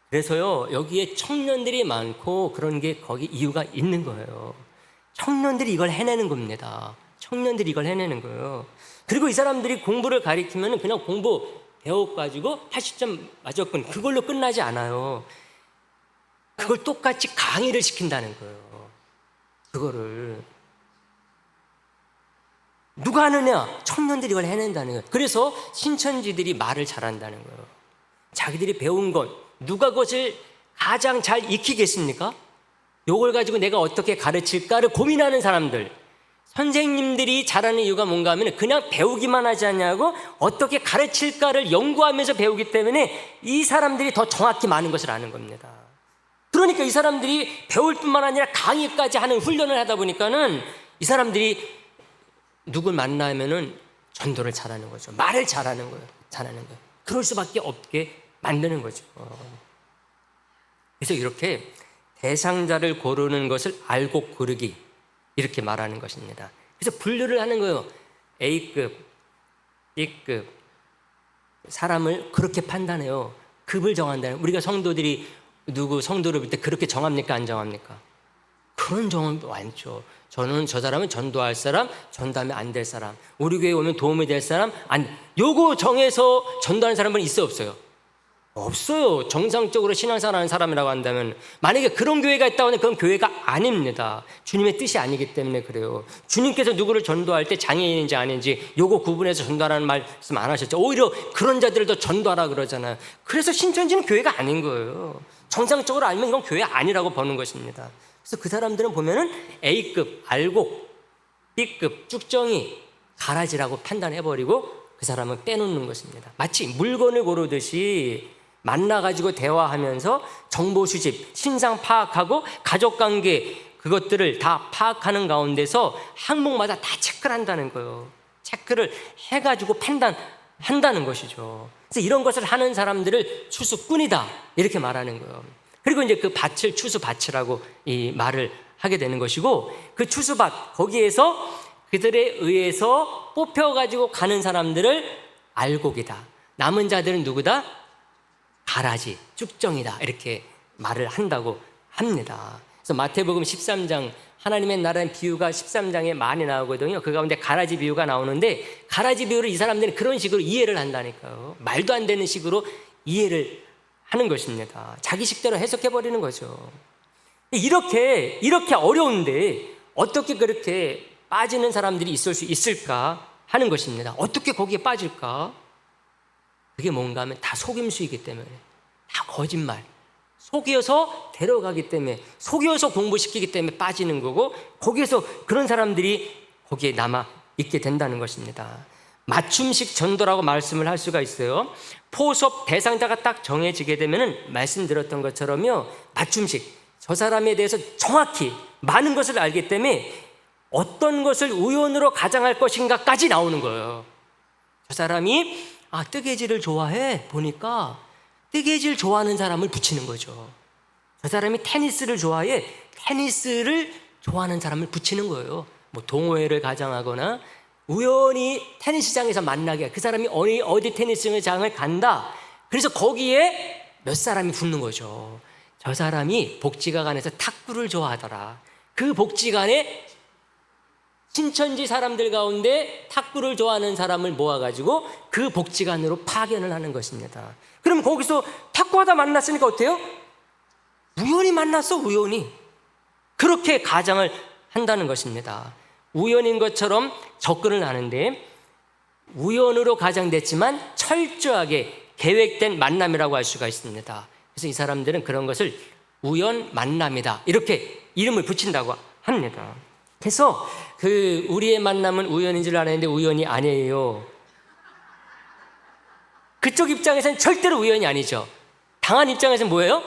그래서요, 여기에 청년들이 많고 그런 게 거기 이유가 있는 거예요. 청년들이 이걸 해내는 겁니다. 청년들이 이걸 해내는 거예요. 그리고 이 사람들이 공부를 가리키면 그냥 공부 배워가지고 80점 맞았군, 그걸로 끝나지 않아요. 그걸 똑같이 강의를 시킨다는 거예요. 그거를 누가 하느냐? 청년들이 이걸 해낸다는 거예요. 그래서 신천지들이 말을 잘한다는 거예요. 자기들이 배운 것, 누가 그것을 가장 잘 익히겠습니까? 이걸 가지고 내가 어떻게 가르칠까를 고민하는 사람들, 선생님들이 잘하는 이유가 뭔가 하면 그냥 배우기만 하지 않냐고 어떻게 가르칠까를 연구하면서 배우기 때문에 이 사람들이 더 정확히 많은 것을 아는 겁니다. 그러니까 이 사람들이 배울 뿐만 아니라 강의까지 하는 훈련을 하다 보니까는 이 사람들이 누굴 만나면은 전도를 잘하는 거죠. 말을 잘하는 거예요. 그럴 수밖에 없게 만드는 거죠. 그래서 이렇게 대상자를 고르는 것을 알고 고르기, 이렇게 말하는 것입니다. 그래서 분류를 하는 거예요. A급, B급. 사람을 그렇게 판단해요. 급을 정한다는. 우리가 성도들이 누구 성도를 볼 때 그렇게 정합니까? 안 정합니까? 그런 정함도 많죠. 저는 저 사람은 전도할 사람, 전도하면 안 될 사람, 우리 교회에 오면 도움이 될 사람, 요거 정해서 전도하는 사람은 있어요, 없어요? 없어요. 정상적으로 신앙생활 하는 사람이라고 한다면, 만약에 그런 교회가 있다고 하면 그건 교회가 아닙니다. 주님의 뜻이 아니기 때문에 그래요. 주님께서 누구를 전도할 때 장애인인지 아닌지 요거 구분해서 전도하라는 말씀 안 하셨죠. 오히려 그런 자들을 더 전도하라 그러잖아요. 그래서 신천지는 교회가 아닌 거예요. 정상적으로 알면 이건 교회 아니라고 보는 것입니다. 그래서 그 사람들은 보면은 A급, 알곡, B급, 쭉정이, 가라지라고 판단해버리고 그 사람은 빼놓는 것입니다. 마치 물건을 고르듯이 만나가지고 대화하면서 정보 수집, 신상 파악하고 가족관계, 그것들을 다 파악하는 가운데서 항목마다 다 체크를 한다는 거예요. 체크를 해가지고 판단한다는 것이죠. 그래서 이런 것을 하는 사람들을 추수꾼이다, 이렇게 말하는 거예요. 그리고 이제 그 밭을 추수밭이라고 이 말을 하게 되는 것이고, 그 추수밭 거기에서 그들에 의해서 뽑혀가지고 가는 사람들을 알곡이다, 남은 자들은 누구다? 가라지, 쭉정이다, 이렇게 말을 한다고 합니다. 그래서 마태복음 13장 하나님의 나라의 비유가 13장에 많이 나오거든요. 그 가운데 가라지 비유가 나오는데, 가라지 비유를 이 사람들은 그런 식으로 이해를 한다니까요. 말도 안 되는 식으로 이해를 하는 것입니다. 자기 식대로 해석해버리는 거죠. 이렇게 어려운데 어떻게 그렇게 빠지는 사람들이 있을 수 있을까 하는 것입니다. 어떻게 거기에 빠질까? 그게 뭔가 하면 다 속임수이기 때문에, 다 거짓말, 속여서 데려가기 때문에, 속여서 공부시키기 때문에 빠지는 거고, 거기에서 그런 사람들이 거기에 남아 있게 된다는 것입니다. 맞춤식 전도라고 말씀을 할 수가 있어요. 포섭 대상자가 딱 정해지게 되면은 말씀드렸던 것처럼요, 맞춤식, 저 사람에 대해서 정확히 많은 것을 알기 때문에 어떤 것을 우연으로 가장할 것인가까지 나오는 거예요. 저 사람이 뜨개질을 좋아해 보니까 뜨개질 좋아하는 사람을 붙이는 거죠. 저 사람이 테니스를 좋아해, 테니스를 좋아하는 사람을 붙이는 거예요. 뭐 동호회를 가장하거나 우연히 테니스장에서 만나게, 그 사람이 어디 테니스장을 간다, 그래서 거기에 몇 사람이 붙는 거죠. 저 사람이 복지관 안에서 탁구를 좋아하더라, 그 복지관에 신천지 사람들 가운데 탁구를 좋아하는 사람을 모아가지고 그 복지관으로 파견을 하는 것입니다. 그럼 거기서 탁구하다 만났으니까 어때요? 우연히 만났어, 우연히. 그렇게 가장을 한다는 것입니다. 우연인 것처럼 접근을 하는데, 우연으로 가장됐지만 철저하게 계획된 만남이라고 할 수가 있습니다. 그래서 이 사람들은 그런 것을 우연 만남이다, 이렇게 이름을 붙인다고 합니다. 그래서 우리의 만남은 우연인 줄 알았는데 우연이 아니에요. 그쪽 입장에서는 절대로 우연이 아니죠. 당한 입장에서는 뭐예요?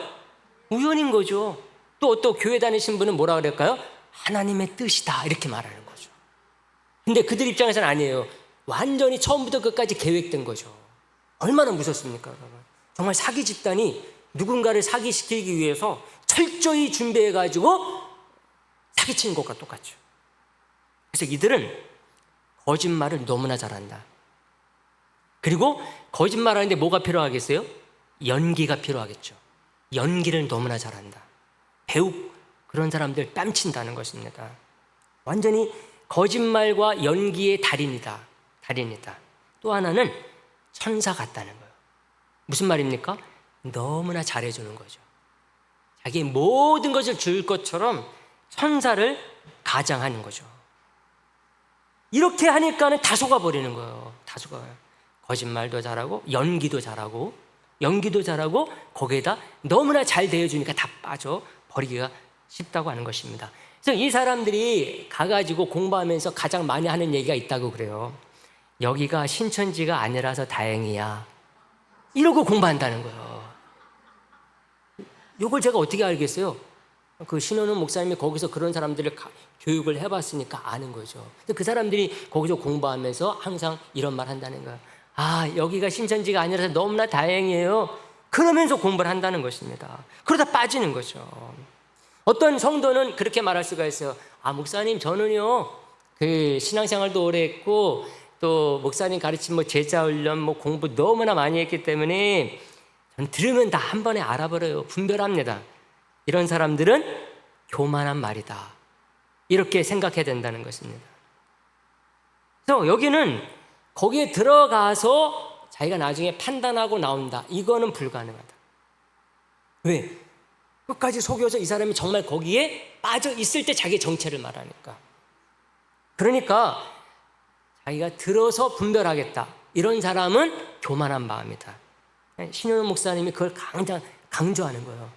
우연인 거죠. 또 교회 다니신 분은 뭐라 그럴까요? 하나님의 뜻이다, 이렇게 말하는 거죠. 근데 그들 입장에서는 아니에요. 완전히 처음부터 끝까지 계획된 거죠. 얼마나 무섭습니까, 여러분? 정말 사기 집단이 누군가를 사기시키기 위해서 철저히 준비해가지고 사기치는 것과 똑같죠. 그래서 이들은 거짓말을 너무나 잘한다. 그리고 거짓말하는데 뭐가 필요하겠어요? 연기가 필요하겠죠. 연기를 너무나 잘한다. 배우, 그런 사람들 뺨친다는 것입니다. 완전히 거짓말과 연기의 달인이다. 또 하나는 천사 같다는 거예요. 무슨 말입니까? 너무나 잘해주는 거죠. 자기 모든 것을 줄 것처럼 천사를 가장하는 거죠. 이렇게 하니까는 다 속아버리는 거예요. 다 속아요. 거짓말도 잘하고 연기도 잘하고 거기에다 너무나 잘 대해주니까 다 빠져버리기가 쉽다고 하는 것입니다. 그래서 이 사람들이 가가지고 공부하면서 가장 많이 하는 얘기가 있다고 그래요. 여기가 신천지가 아니라서 다행이야, 이러고 공부한다는 거예요. 이걸 제가 어떻게 알겠어요? 그 신원훈 목사님이 거기서 그런 사람들을 교육을 해봤으니까 아는 거죠. 그 사람들이 거기서 공부하면서 항상 이런 말 한다는 거예요. 여기가 신천지가 아니라서 너무나 다행이에요, 그러면서 공부를 한다는 것입니다. 그러다 빠지는 거죠. 어떤 성도는 그렇게 말할 수가 있어요. 목사님, 저는요 그 신앙생활도 오래 했고 또 목사님 가르친 제자 훈련 공부 너무나 많이 했기 때문에 전 들으면 다 한 번에 알아버려요, 분별합니다. 이런 사람들은 교만한 말이다, 이렇게 생각해야 된다는 것입니다. 그래서 여기는 거기에 들어가서 자기가 나중에 판단하고 나온다, 이거는 불가능하다. 왜? 끝까지 속여서 이 사람이 정말 거기에 빠져 있을 때 자기의 정체를 말하니까. 그러니까 자기가 들어서 분별하겠다, 이런 사람은 교만한 마음이다. 신현우 목사님이 그걸 강조하는 거예요.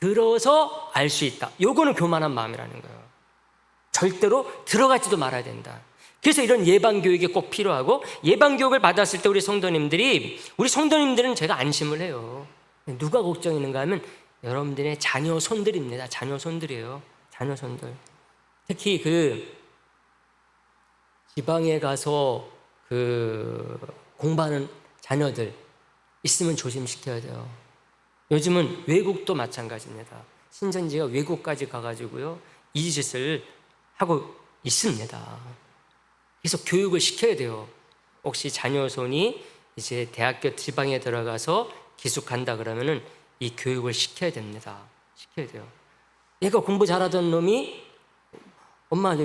들어서 알 수 있다, 요거는 교만한 마음이라는 거예요. 절대로 들어가지도 말아야 된다. 그래서 이런 예방교육이 꼭 필요하고, 예방교육을 받았을 때 우리 성도님들은 제가 안심을 해요. 누가 걱정있는가 하면 여러분들의 자녀손들입니다. 자녀손들이에요. 자녀손들. 특히 지방에 가서 공부하는 자녀들 있으면 조심시켜야 돼요. 요즘은 외국도 마찬가지입니다. 신천지가 외국까지 가가지고요, 이 짓을 하고 있습니다. 그래서 교육을 시켜야 돼요. 혹시 자녀손이 이제 대학교 지방에 들어가서 기숙한다 그러면은 이 교육을 시켜야 됩니다. 시켜야 돼요. 얘가 공부 잘하던 놈이 엄마,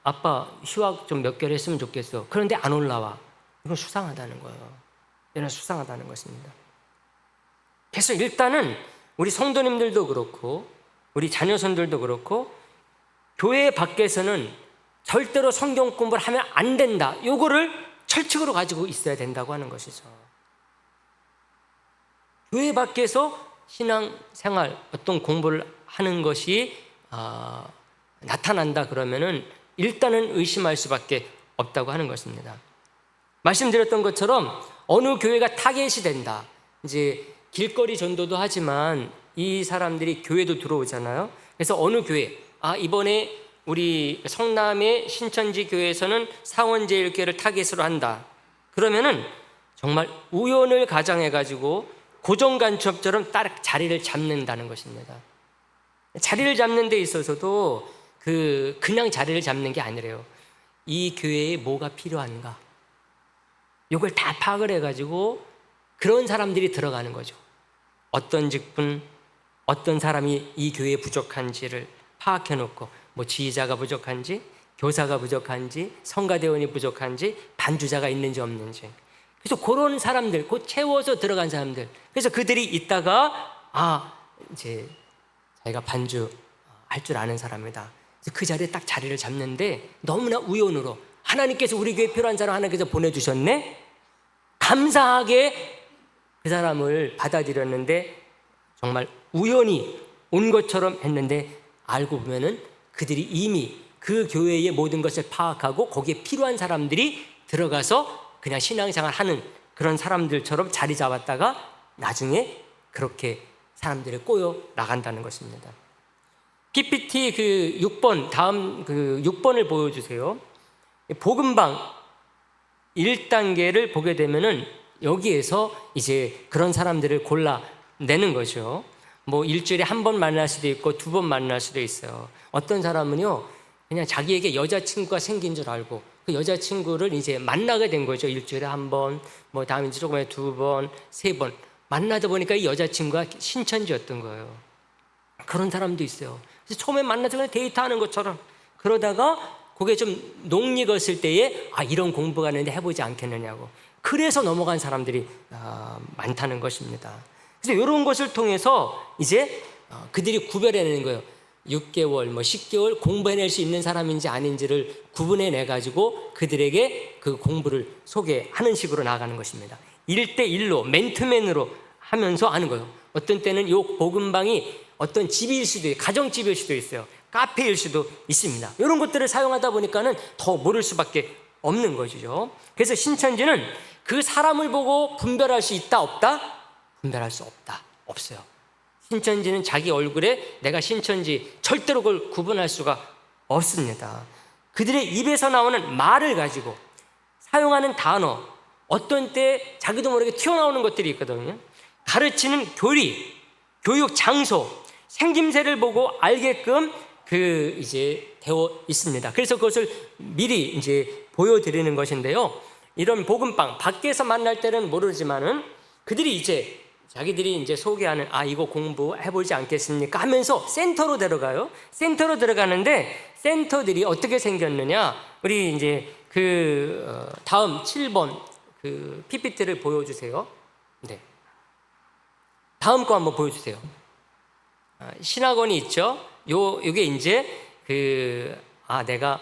아빠 휴학 좀 몇 개월 했으면 좋겠어. 그런데 안 올라와. 이건 수상하다는 거예요. 이건 수상하다는 것입니다. 그래서 일단은 우리 성도님들도 그렇고 우리 자녀손들도 그렇고 교회 밖에서는 절대로 성경 공부를 하면 안 된다. 요거를 철칙으로 가지고 있어야 된다고 하는 것이죠. 교회 밖에서 신앙생활 어떤 공부를 하는 것이 나타난다 그러면은 일단은 의심할 수밖에 없다고 하는 것입니다. 말씀드렸던 것처럼 어느 교회가 타겟이 된다. 이제 길거리 전도도 하지만 이 사람들이 교회도 들어오잖아요. 그래서 어느 교회, 이번에 우리 성남의 신천지 교회에서는 상원제일교회를 타겟으로 한다. 그러면은 정말 우연을 가장해가지고 고정간첩처럼 딱 자리를 잡는다는 것입니다. 자리를 잡는 데 있어서도 그냥 자리를 잡는 게 아니래요. 이 교회에 뭐가 필요한가? 이걸 다 파악을 해가지고 그런 사람들이 들어가는 거죠. 어떤 직분, 어떤 사람이 이 교회에 부족한지를 파악해놓고 뭐 지휘자가 부족한지, 교사가 부족한지, 성가대원이 부족한지, 반주자가 있는지 없는지. 그래서 그런 사람들, 곧 채워서 들어간 사람들. 그래서 그들이 있다가 이제 자기가 반주 할 줄 아는 사람이다. 그 자리에 딱 자리를 잡는데 너무나 우연으로 하나님께서 우리 교회 필요한 사람 하나님께서 보내주셨네. 감사하게 그 사람을 받아들였는데 정말 우연히 온 것처럼 했는데 알고 보면은 그들이 이미 그 교회의 모든 것을 파악하고 거기에 필요한 사람들이 들어가서 그냥 신앙생활 하는 그런 사람들처럼 자리 잡았다가 나중에 그렇게 사람들이 꼬여 나간다는 것입니다. PPT 6번, 다음 6번을 보여주세요. 복음방 1단계를 보게 되면은 여기에서 이제 그런 사람들을 골라내는 거죠. 뭐 일주일에 한 번 만날 수도 있고 두 번 만날 수도 있어요. 어떤 사람은요, 그냥 자기에게 여자친구가 생긴 줄 알고 그 여자친구를 이제 만나게 된 거죠. 일주일에 한 번, 뭐 다음에 조금에 두 번, 세 번 만나다 보니까 이 여자친구가 신천지였던 거예요. 그런 사람도 있어요. 그래서 처음에 만나서 그냥 데이트하는 것처럼 그러다가 그게 좀 녹익었을 때에 이런 공부가 있는데 해보지 않겠느냐고. 그래서 넘어간 사람들이 많다는 것입니다. 그래서 이런 것을 통해서 이제 그들이 구별해내는 거예요. 6개월, 10개월 공부해낼 수 있는 사람인지 아닌지를 구분해내가지고 그들에게 그 공부를 소개하는 식으로 나아가는 것입니다. 1대1로 맨투맨으로 하면서 아는 거예요. 어떤 때는 이 복음방이 어떤 집일 수도 있어요. 가정집일 수도 있어요. 카페일 수도 있습니다. 이런 것들을 사용하다 보니까는 더 모를 수밖에 없는 것이죠. 그래서 신천지는 그 사람을 보고 분별할 수 있다, 없다? 분별할 수 없다, 없어요. 신천지는 자기 얼굴에 내가 신천지 절대로 그걸 구분할 수가 없습니다. 그들의 입에서 나오는 말을 가지고 사용하는 단어, 어떤 때 자기도 모르게 튀어나오는 것들이 있거든요. 가르치는 교리, 교육 장소, 생김새를 보고 알게끔 이제 되어 있습니다. 그래서 그것을 미리 이제 보여드리는 것인데요. 이런 복음방 밖에서 만날 때는 모르지만은 그들이 이제 자기들이 이제 소개하는 이거 공부해보지 않겠습니까 하면서 센터로 들어가요. 센터로 들어가는데 센터들이 어떻게 생겼느냐, 우리 이제 다음 7번 PPT를 보여주세요. 네. 다음 거 한번 보여주세요. 신학원이 있죠. 요게 이제 내가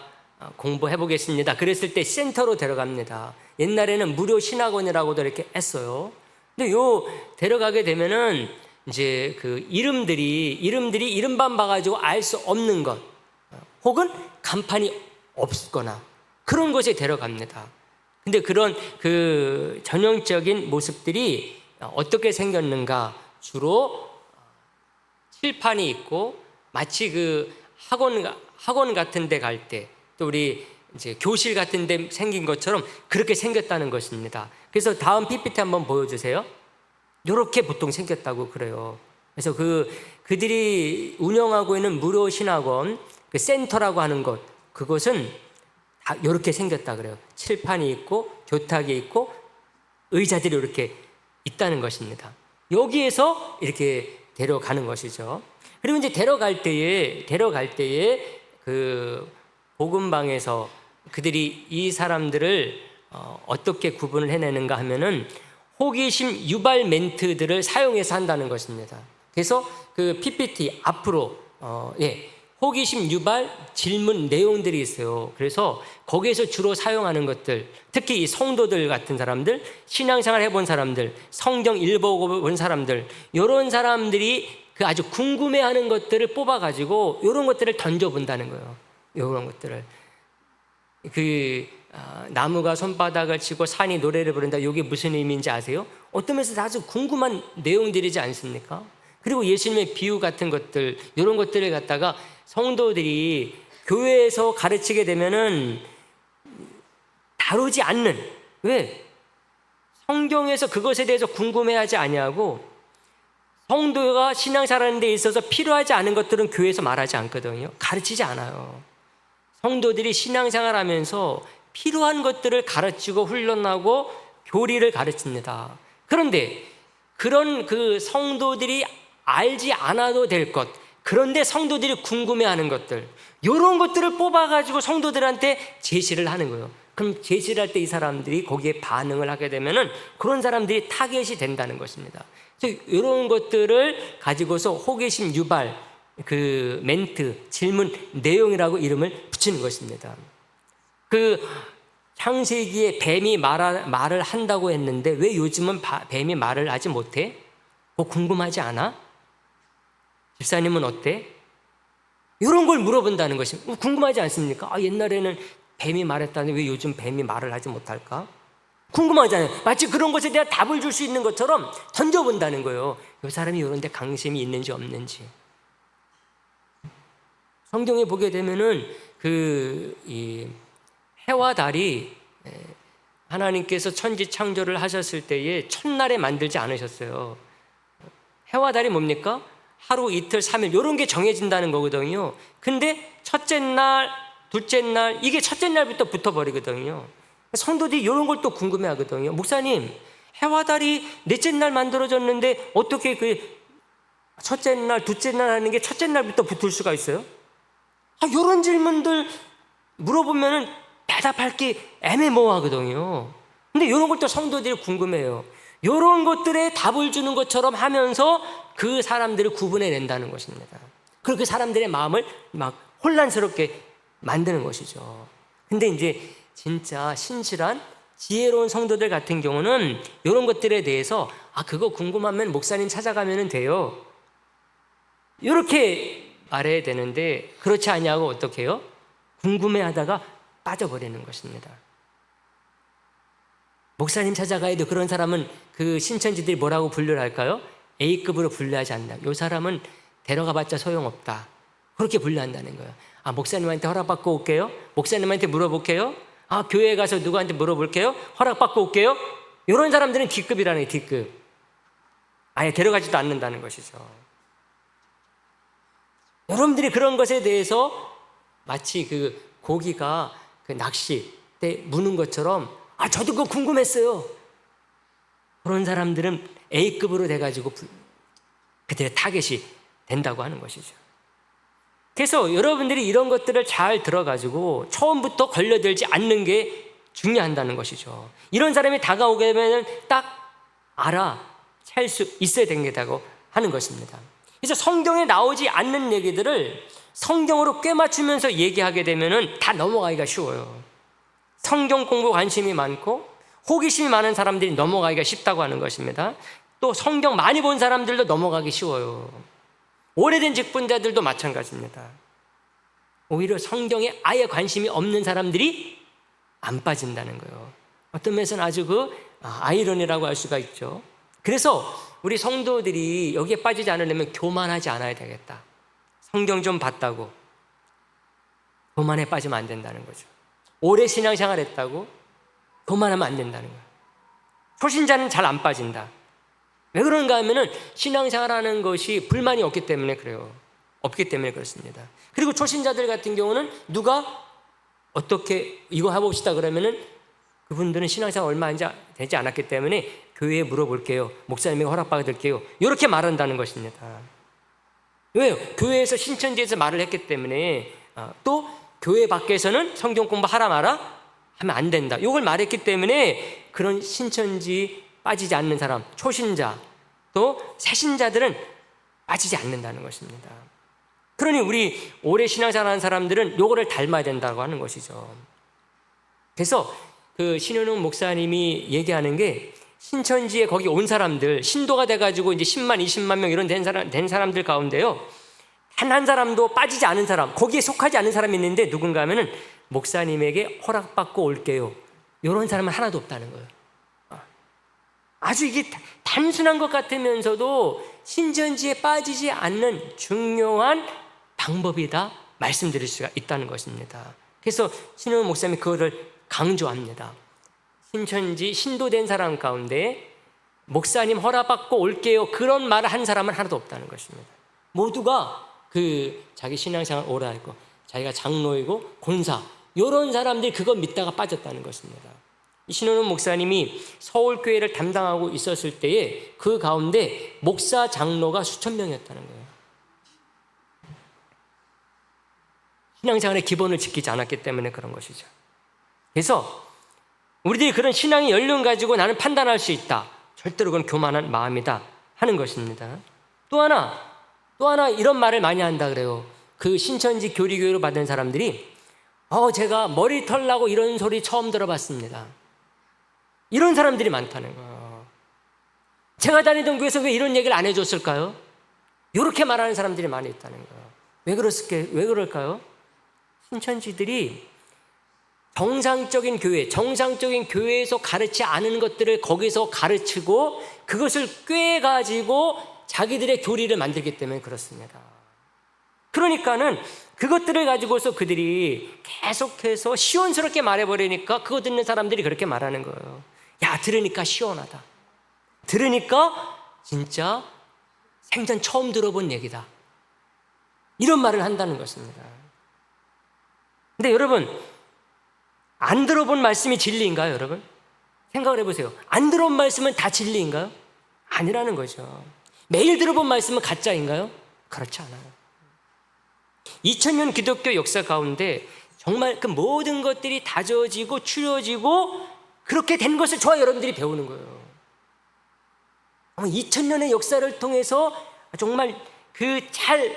공부해 보겠습니다. 그랬을 때 센터로 데려갑니다. 옛날에는 무료 신학원이라고도 이렇게 했어요. 근데 데려가게 되면은 이제 이름들이 이름만 봐가지고 알 수 없는 것, 혹은 간판이 없거나 그런 곳에 데려갑니다. 근데 그런 전형적인 모습들이 어떻게 생겼는가, 주로 칠판이 있고 마치 학원 같은 데 갈 때, 또 우리 이제 교실 같은 데 생긴 것처럼 그렇게 생겼다는 것입니다. 그래서 다음 PPT 한번 보여주세요. 이렇게 보통 생겼다고 그래요. 그래서 그들이 운영하고 있는 무료 신학원, 그 센터라고 하는 것, 그것은 다 이렇게 생겼다 그래요. 칠판이 있고 교탁이 있고 의자들이 이렇게 있다는 것입니다. 여기에서 이렇게 데려가는 것이죠. 그리고 이제 데려갈 때에 그 복음방에서 그들이 이 사람들을 어떻게 구분을 해내는가 하면은 호기심 유발 멘트들을 사용해서 한다는 것입니다. 그래서 그 PPT 앞으로 호기심 유발 질문 내용들이 있어요. 그래서 거기에서 주로 사용하는 것들, 특히 이 성도들 같은 사람들, 신앙생활 해본 사람들, 성경 읽어본 사람들, 이런 사람들이 그 아주 궁금해하는 것들을 뽑아가지고 이런 것들을 던져본다는 거예요. 이런 것들을 나무가 손바닥을 치고 산이 노래를 부른다. 이게 무슨 의미인지 아세요? 어떤 면에서 아주 궁금한 내용들이지 않습니까? 그리고 예수님의 비유 같은 것들, 이런 것들을 갖다가 성도들이 교회에서 가르치게 되면은 다루지 않는, 왜? 성경에서 그것에 대해서 궁금해하지 아니하고 성도가 신앙생활하는 데 있어서 필요하지 않은 것들은 교회에서 말하지 않거든요. 가르치지 않아요. 성도들이 신앙생활하면서 필요한 것들을 가르치고 훈련하고 교리를 가르칩니다. 그런데 그런 그 성도들이 알지 않아도 될 것, 그런데 성도들이 궁금해하는 것들, 이런 것들을 뽑아가지고 성도들한테 제시를 하는 거예요. 그럼 제시를 할 때 이 사람들이 거기에 반응을 하게 되면은 그런 사람들이 타겟이 된다는 것입니다. 그래서 이런 것들을 가지고서 호기심 유발, 그 멘트, 질문, 내용이라고 이름을 붙이는 것입니다. 그 창세기에 뱀이 말을 한다고 했는데 왜 요즘은 뱀이 말을 하지 못해? 뭐 궁금하지 않아? 집사님은 어때? 이런 걸 물어본다는 것입니다. 궁금하지 않습니까? 옛날에는 뱀이 말했다는데 왜 요즘 뱀이 말을 하지 못할까? 궁금하잖아요. 마치 그런 것에 대한 답을 줄 수 있는 것처럼 던져본다는 거예요. 이 사람이 이런 데 관심이 있는지 없는지. 성경에 보게 되면은 이 해와 달이 하나님께서 천지 창조를 하셨을 때에 첫날에 만들지 않으셨어요. 해와 달이 뭡니까? 하루, 이틀, 3일 이런 게 정해진다는 거거든요. 근데 첫째 날, 둘째 날 이게 첫째 날부터 붙어버리거든요. 성도들이 이런 걸 또 궁금해 하거든요. 목사님, 해와 달이 넷째 날 만들어졌는데 어떻게 그 첫째 날, 둘째 날 하는 게 첫째 날부터 붙을 수가 있어요? 이런 질문들 물어보면 대답할 게 애매모호하거든요. 근데 이런 걸 또 성도들이 궁금해요. 이런 것들에 답을 주는 것처럼 하면서 그 사람들을 구분해낸다는 것입니다. 그리고 그 사람들의 마음을 막 혼란스럽게 만드는 것이죠. 근데 이제 진짜 신실한 지혜로운 성도들 같은 경우는 이런 것들에 대해서 그거 궁금하면 목사님 찾아가면 돼요. 이렇게 말해야 되는데 그렇지 않냐고 어떻게 해요? 궁금해하다가 빠져버리는 것입니다. 목사님 찾아가야 돼. 그런 사람은 그 신천지들이 뭐라고 분류를 할까요? A급으로 분류하지 않는다. 이 사람은 데려가봤자 소용없다. 그렇게 분류한다는 거예요. 목사님한테 허락받고 올게요. 목사님한테 물어볼게요. 교회에 가서 누구한테 물어볼게요. 허락받고 올게요. 이런 사람들은 D급이라는 거예요. D급. 아예 데려가지도 않는다는 것이죠. 여러분들이 그런 것에 대해서 마치 그 고기가 그 낚시 때 무는 것처럼 저도 그거 궁금했어요. 그런 사람들은 A급으로 돼가지고 그들의 타겟이 된다고 하는 것이죠. 그래서 여러분들이 이런 것들을 잘 들어가지고 처음부터 걸려들지 않는 게 중요하다는 것이죠. 이런 사람이 다가오게 되면 딱 알아챌 수 있어야 된다고 하는 것입니다. 그래서 성경에 나오지 않는 얘기들을 성경으로 꿰맞추면서 얘기하게 되면 다 넘어가기가 쉬워요. 성경 공부 관심이 많고 호기심이 많은 사람들이 넘어가기가 쉽다고 하는 것입니다. 또 성경 많이 본 사람들도 넘어가기 쉬워요. 오래된 직분자들도 마찬가지입니다. 오히려 성경에 아예 관심이 없는 사람들이 안 빠진다는 거예요. 어떤 면에서는 아주 아이러니라고 할 수가 있죠. 그래서 우리 성도들이 여기에 빠지지 않으려면 교만하지 않아야 되겠다. 성경 좀 봤다고 교만에 빠지면 안 된다는 거죠. 오래 신앙생활 했다고 교만하면 안 된다는 거예요. 초신자는 잘 안 빠진다. 왜 그런가 하면은 신앙생활하는 것이 불만이 없기 때문에 그래요. 없기 때문에 그렇습니다. 그리고 초신자들 같은 경우는 누가 어떻게 이거 해봅시다 그러면은 그분들은 신앙생활 얼마 되지 않았기 때문에 교회에 물어볼게요. 목사님에게 허락받을게요. 이렇게 말한다는 것입니다. 왜요? 교회에서 신천지에서 말을 했기 때문에 또 교회 밖에서는 성경 공부하라 마라 하면 안 된다. 이걸 말했기 때문에 그런 신천지 빠지지 않는 사람, 초신자 또 새신자들은 빠지지 않는다는 것입니다. 그러니 우리 오래 신앙생활하는 사람들은 요거를 닮아야 된다고 하는 것이죠. 그래서 그 신현웅 목사님이 얘기하는 게 신천지에 거기 온 사람들 신도가 돼가지고 이제 10만, 20만 명 이런 된 사람들 가운데요 단 한 사람도 빠지지 않은 사람, 거기에 속하지 않은 사람이 있는데 누군가 하면은 목사님에게 허락받고 올게요. 이런 사람은 하나도 없다는 거예요. 아주 이게 단순한 것 같으면서도 신천지에 빠지지 않는 중요한 방법이다 말씀드릴 수가 있다는 것입니다. 그래서 신현웅 목사님이 그거를 강조합니다. 신천지 신도된 사람 가운데 목사님 허락받고 올게요 그런 말을 한 사람은 하나도 없다는 것입니다. 모두가 자기 신앙생활 오래 하고 자기가 장로이고 권사 이런 사람들이 그거 믿다가 빠졌다는 것입니다. 신현웅 목사님이 서울교회를 담당하고 있었을 때에 그 가운데 목사 장로가 수천 명이었다는 거예요. 신앙생활의 기본을 지키지 않았기 때문에 그런 것이죠. 그래서 우리들이 그런 신앙의 연륜 가지고 나는 판단할 수 있다. 절대로 그건 교만한 마음이다 하는 것입니다. 또 하나 이런 말을 많이 한다 그래요. 그 신천지 교리교회로 받은 사람들이 제가 머리 털라고 이런 소리 처음 들어봤습니다. 이런 사람들이 많다는 거예요. 제가 다니던 교회에서 왜 이런 얘기를 안 해줬을까요? 이렇게 말하는 사람들이 많이 있다는 거예요. 왜 그럴까요? 신천지들이 정상적인 교회에서 가르치지 않은 것들을 거기서 가르치고 그것을 꿰가지고 자기들의 교리를 만들기 때문에 그렇습니다. 그러니까는 그것들을 가지고서 그들이 계속해서 시원스럽게 말해버리니까 그거 듣는 사람들이 그렇게 말하는 거예요. 야, 들으니까 시원하다. 들으니까 진짜 생전 처음 들어본 얘기다. 이런 말을 한다는 것입니다. 근데 여러분, 안 들어본 말씀이 진리인가요, 여러분? 생각을 해보세요. 안 들어본 말씀은 다 진리인가요? 아니라는 거죠. 매일 들어본 말씀은 가짜인가요? 그렇지 않아요. 2000년 기독교 역사 가운데 정말 그 모든 것들이 다져지고 추려지고 그렇게 된 것을 저와 여러분들이 배우는 거예요. 2000년의 역사를 통해서 정말 잘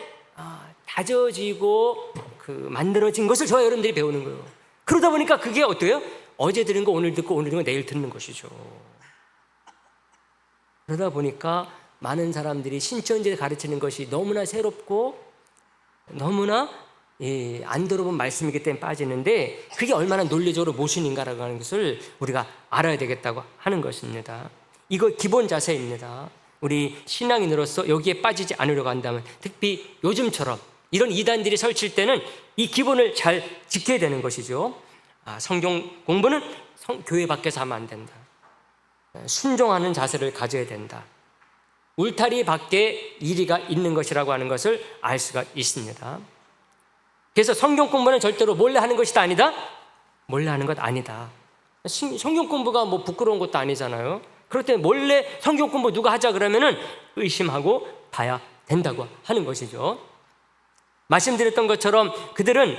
다져지고 만들어진 것을 저와 여러분들이 배우는 거예요. 그러다 보니까 그게 어때요? 어제 들은 거 오늘 듣고 오늘 들은 거 내일 듣는 것이죠. 그러다 보니까 많은 사람들이 신천지에 가르치는 것이 너무나 새롭고 너무나 안 들어본 말씀이기 때문에 빠지는데 그게 얼마나 논리적으로 모순인가라고 하는 것을 우리가 알아야 되겠다고 하는 것입니다. 이거 기본 자세입니다. 우리 신앙인으로서 여기에 빠지지 않으려고 한다면 특히 요즘처럼 이런 이단들이 설칠 때는 이 기본을 잘 지켜야 되는 것이죠. 성경 공부는 교회 밖에서 하면 안 된다. 순종하는 자세를 가져야 된다. 울타리 밖에 이리가 있는 것이라고 하는 것을 알 수가 있습니다. 그래서 성경 공부는 절대로 몰래 하는 것이 아니다. 몰래 하는 것 아니다. 성경 공부가 뭐 부끄러운 것도 아니잖아요. 그럴 때 몰래 성경 공부 누가 하자 그러면은 의심하고 봐야 된다고 하는 것이죠. 말씀드렸던 것처럼 그들은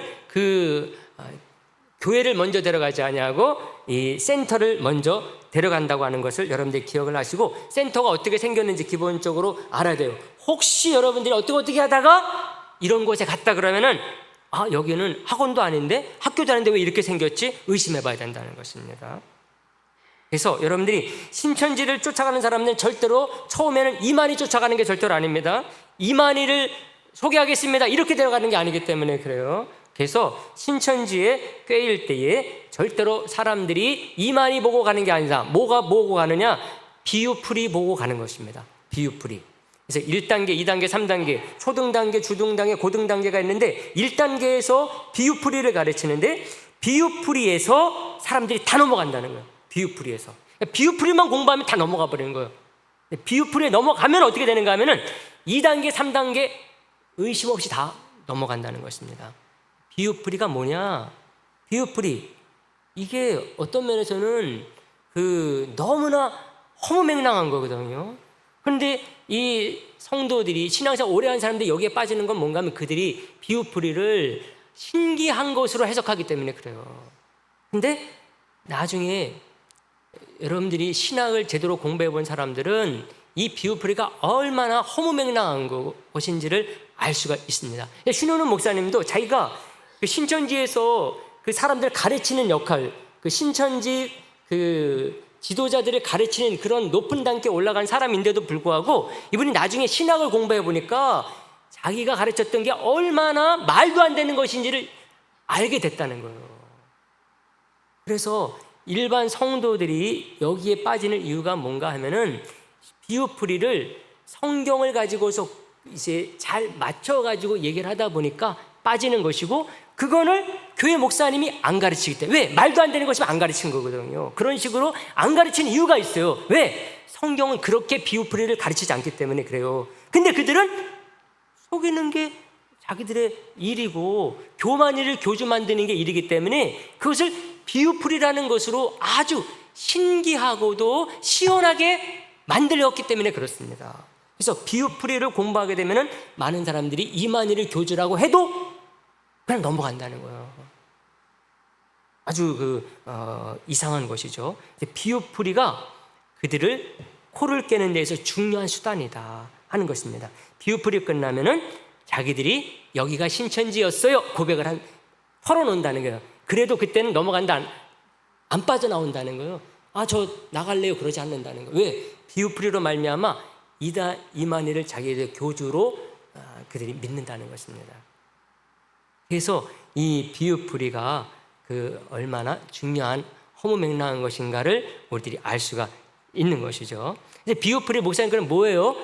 교회를 먼저 데려가지 아니하고 이 센터를 먼저 데려간다고 하는 것을 여러분들이 기억을 하시고 센터가 어떻게 생겼는지 기본적으로 알아야 돼요. 혹시 여러분들이 어떻게 하다가 이런 곳에 갔다 그러면은 여기는 학원도 아닌데 학교도 아닌데 왜 이렇게 생겼지? 의심해 봐야 된다는 것입니다. 그래서 여러분들이 신천지를 쫓아가는 사람들은 절대로 처음에는 이만희 쫓아가는 게 절대로 아닙니다. 이만희를 소개하겠습니다. 이렇게 데려가는 게 아니기 때문에 그래요. 그래서 신천지에 꿰일 때에 절대로 사람들이 이만희 보고 가는 게 아니라 뭐가 보고 가느냐? 비유풀이 보고 가는 것입니다. 비유풀이. 그래서 1단계, 2단계, 3단계, 초등단계, 주등단계, 고등단계가 있는데 1단계에서 비유풀이를 가르치는데 비유풀이에서 사람들이 다 넘어간다는 거예요. 비유풀이에서. 비유풀이만 공부하면 다 넘어가 버리는 거예요. 비유풀이에 넘어가면 어떻게 되는가 하면은 2단계, 3단계 의심 없이 다 넘어간다는 것입니다. 비유풀이가 뭐냐? 비유풀이 이게 어떤 면에서는 너무나 허무맹랑한 거거든요. 그런데 이 성도들이 신앙생활 오래 한 사람들이 여기에 빠지는 건 뭔가 하면 그들이 비유풀이를 신기한 것으로 해석하기 때문에 그래요. 근데 나중에 여러분들이 신학을 제대로 공부해 본 사람들은 이 비유풀이가 얼마나 허무맹랑한 것인지를 알 수가 있습니다. 신현훈 목사님도 자기가 그 신천지에서 그 사람들 가르치는 역할, 그 신천지 그 지도자들을 가르치는 그런 높은 단계에 올라간 사람인데도 불구하고 이분이 나중에 신학을 공부해 보니까 자기가 가르쳤던 게 얼마나 말도 안 되는 것인지를 알게 됐다는 거예요. 그래서 일반 성도들이 여기에 빠지는 이유가 뭔가 하면은 비유풀이를 성경을 가지고서 이제 잘 맞춰가지고 얘기를 하다 보니까 빠지는 것이고, 그거를 교회 목사님이 안 가르치기 때문에, 왜? 말도 안 되는 것이면 안 가르친 거거든요. 그런 식으로 안 가르치는 이유가 있어요. 왜? 성경은 그렇게 비유풀이를 가르치지 않기 때문에 그래요. 근데 그들은 속이는 게 자기들의 일이고 교만이를 교주 만드는 게 일이기 때문에 그것을 비유풀이라는 것으로 아주 신기하고도 시원하게 만들었기 때문에 그렇습니다. 그래서 비유풀이를 공부하게 되면 많은 사람들이 이만희를 교주라고 해도 그냥 넘어간다는 거예요. 아주 이상한 것이죠. 비유풀이가 그들을 코를 깨는 데에서 중요한 수단이다 하는 것입니다. 비유풀이 끝나면은 자기들이 여기가 신천지였어요 고백을 털어놓는다는 거예요. 그래도 그때는 넘어간다, 안 빠져나온다는 거예요. 저 나갈래요 그러지 않는다는 거예요. 왜? 비유풀이로 말미암아 이만희를 자기들 교주로 그들이 믿는다는 것입니다. 그래서 이 비유풀이가 얼마나 중요한 허무맹랑한 것인가를 우리들이 알 수가 있는 것이죠. 이제 비유풀이 목사님 그럼 뭐예요?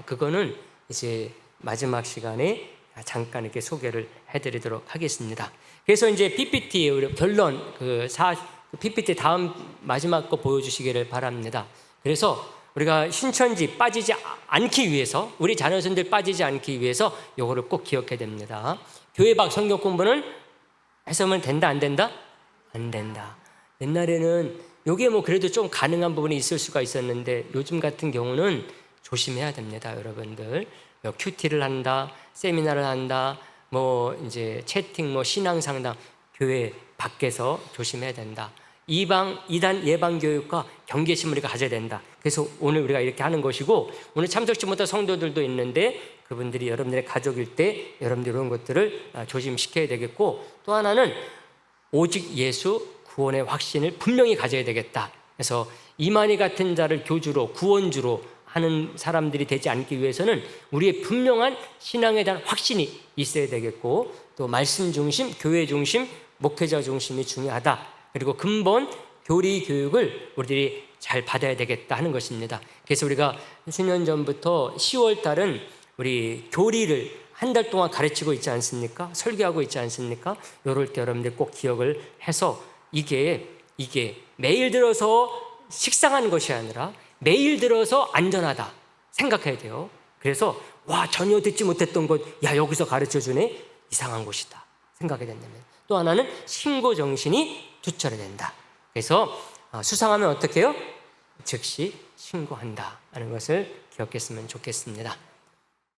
그거는 이제 마지막 시간에 잠깐 이렇게 소개를 해드리도록 하겠습니다. 그래서 이제 PPT 우리 결론 PPT 다음 마지막 거 보여주시기를 바랍니다. 그래서 우리가 신천지 빠지지 않기 위해서, 우리 자녀선들 빠지지 않기 위해서 요거를 꼭 기억해야 됩니다. 교회 밖 성경 공부는 해서면 된다 안 된다? 안 된다. 옛날에는 요게 그래도 좀 가능한 부분이 있을 수가 있었는데 요즘 같은 경우는 조심해야 됩니다. 여러분들 큐티를 한다, 세미나를 한다, 이제 채팅, 신앙 상담, 교회 밖에서 조심해야 된다. 이단 예방 교육과 경계심을 우리가 가져야 된다. 그래서 오늘 우리가 이렇게 하는 것이고, 오늘 참석지 못한 성도들도 있는데 그분들이 여러분들의 가족일 때 여러분들 이런 것들을 조심시켜야 되겠고, 또 하나는 오직 예수 구원의 확신을 분명히 가져야 되겠다. 그래서 이만희 같은 자를 교주로 구원주로 하는 사람들이 되지 않기 위해서는 우리의 분명한 신앙에 대한 확신이 있어야 되겠고, 또 말씀 중심, 교회 중심, 목회자 중심이 중요하다. 그리고 근본 교리 교육을 우리들이 잘 받아야 되겠다 하는 것입니다. 그래서 우리가 수년 전부터 10월 달은 우리 교리를 한 달 동안 가르치고 있지 않습니까? 설교하고 있지 않습니까? 이럴 때 여러분들 꼭 기억을 해서 이게 매일 들어서 식상한 것이 아니라 매일 들어서 안전하다 생각해야 돼요. 그래서 전혀 듣지 못했던 것, 여기서 가르쳐주네, 이상한 곳이다 생각이 된다면, 또 하나는 신고 정신이 투철해야 된다. 그래서 수상하면 어떻게 해요? 즉시 신고한다 하는 것을 기억했으면 좋겠습니다.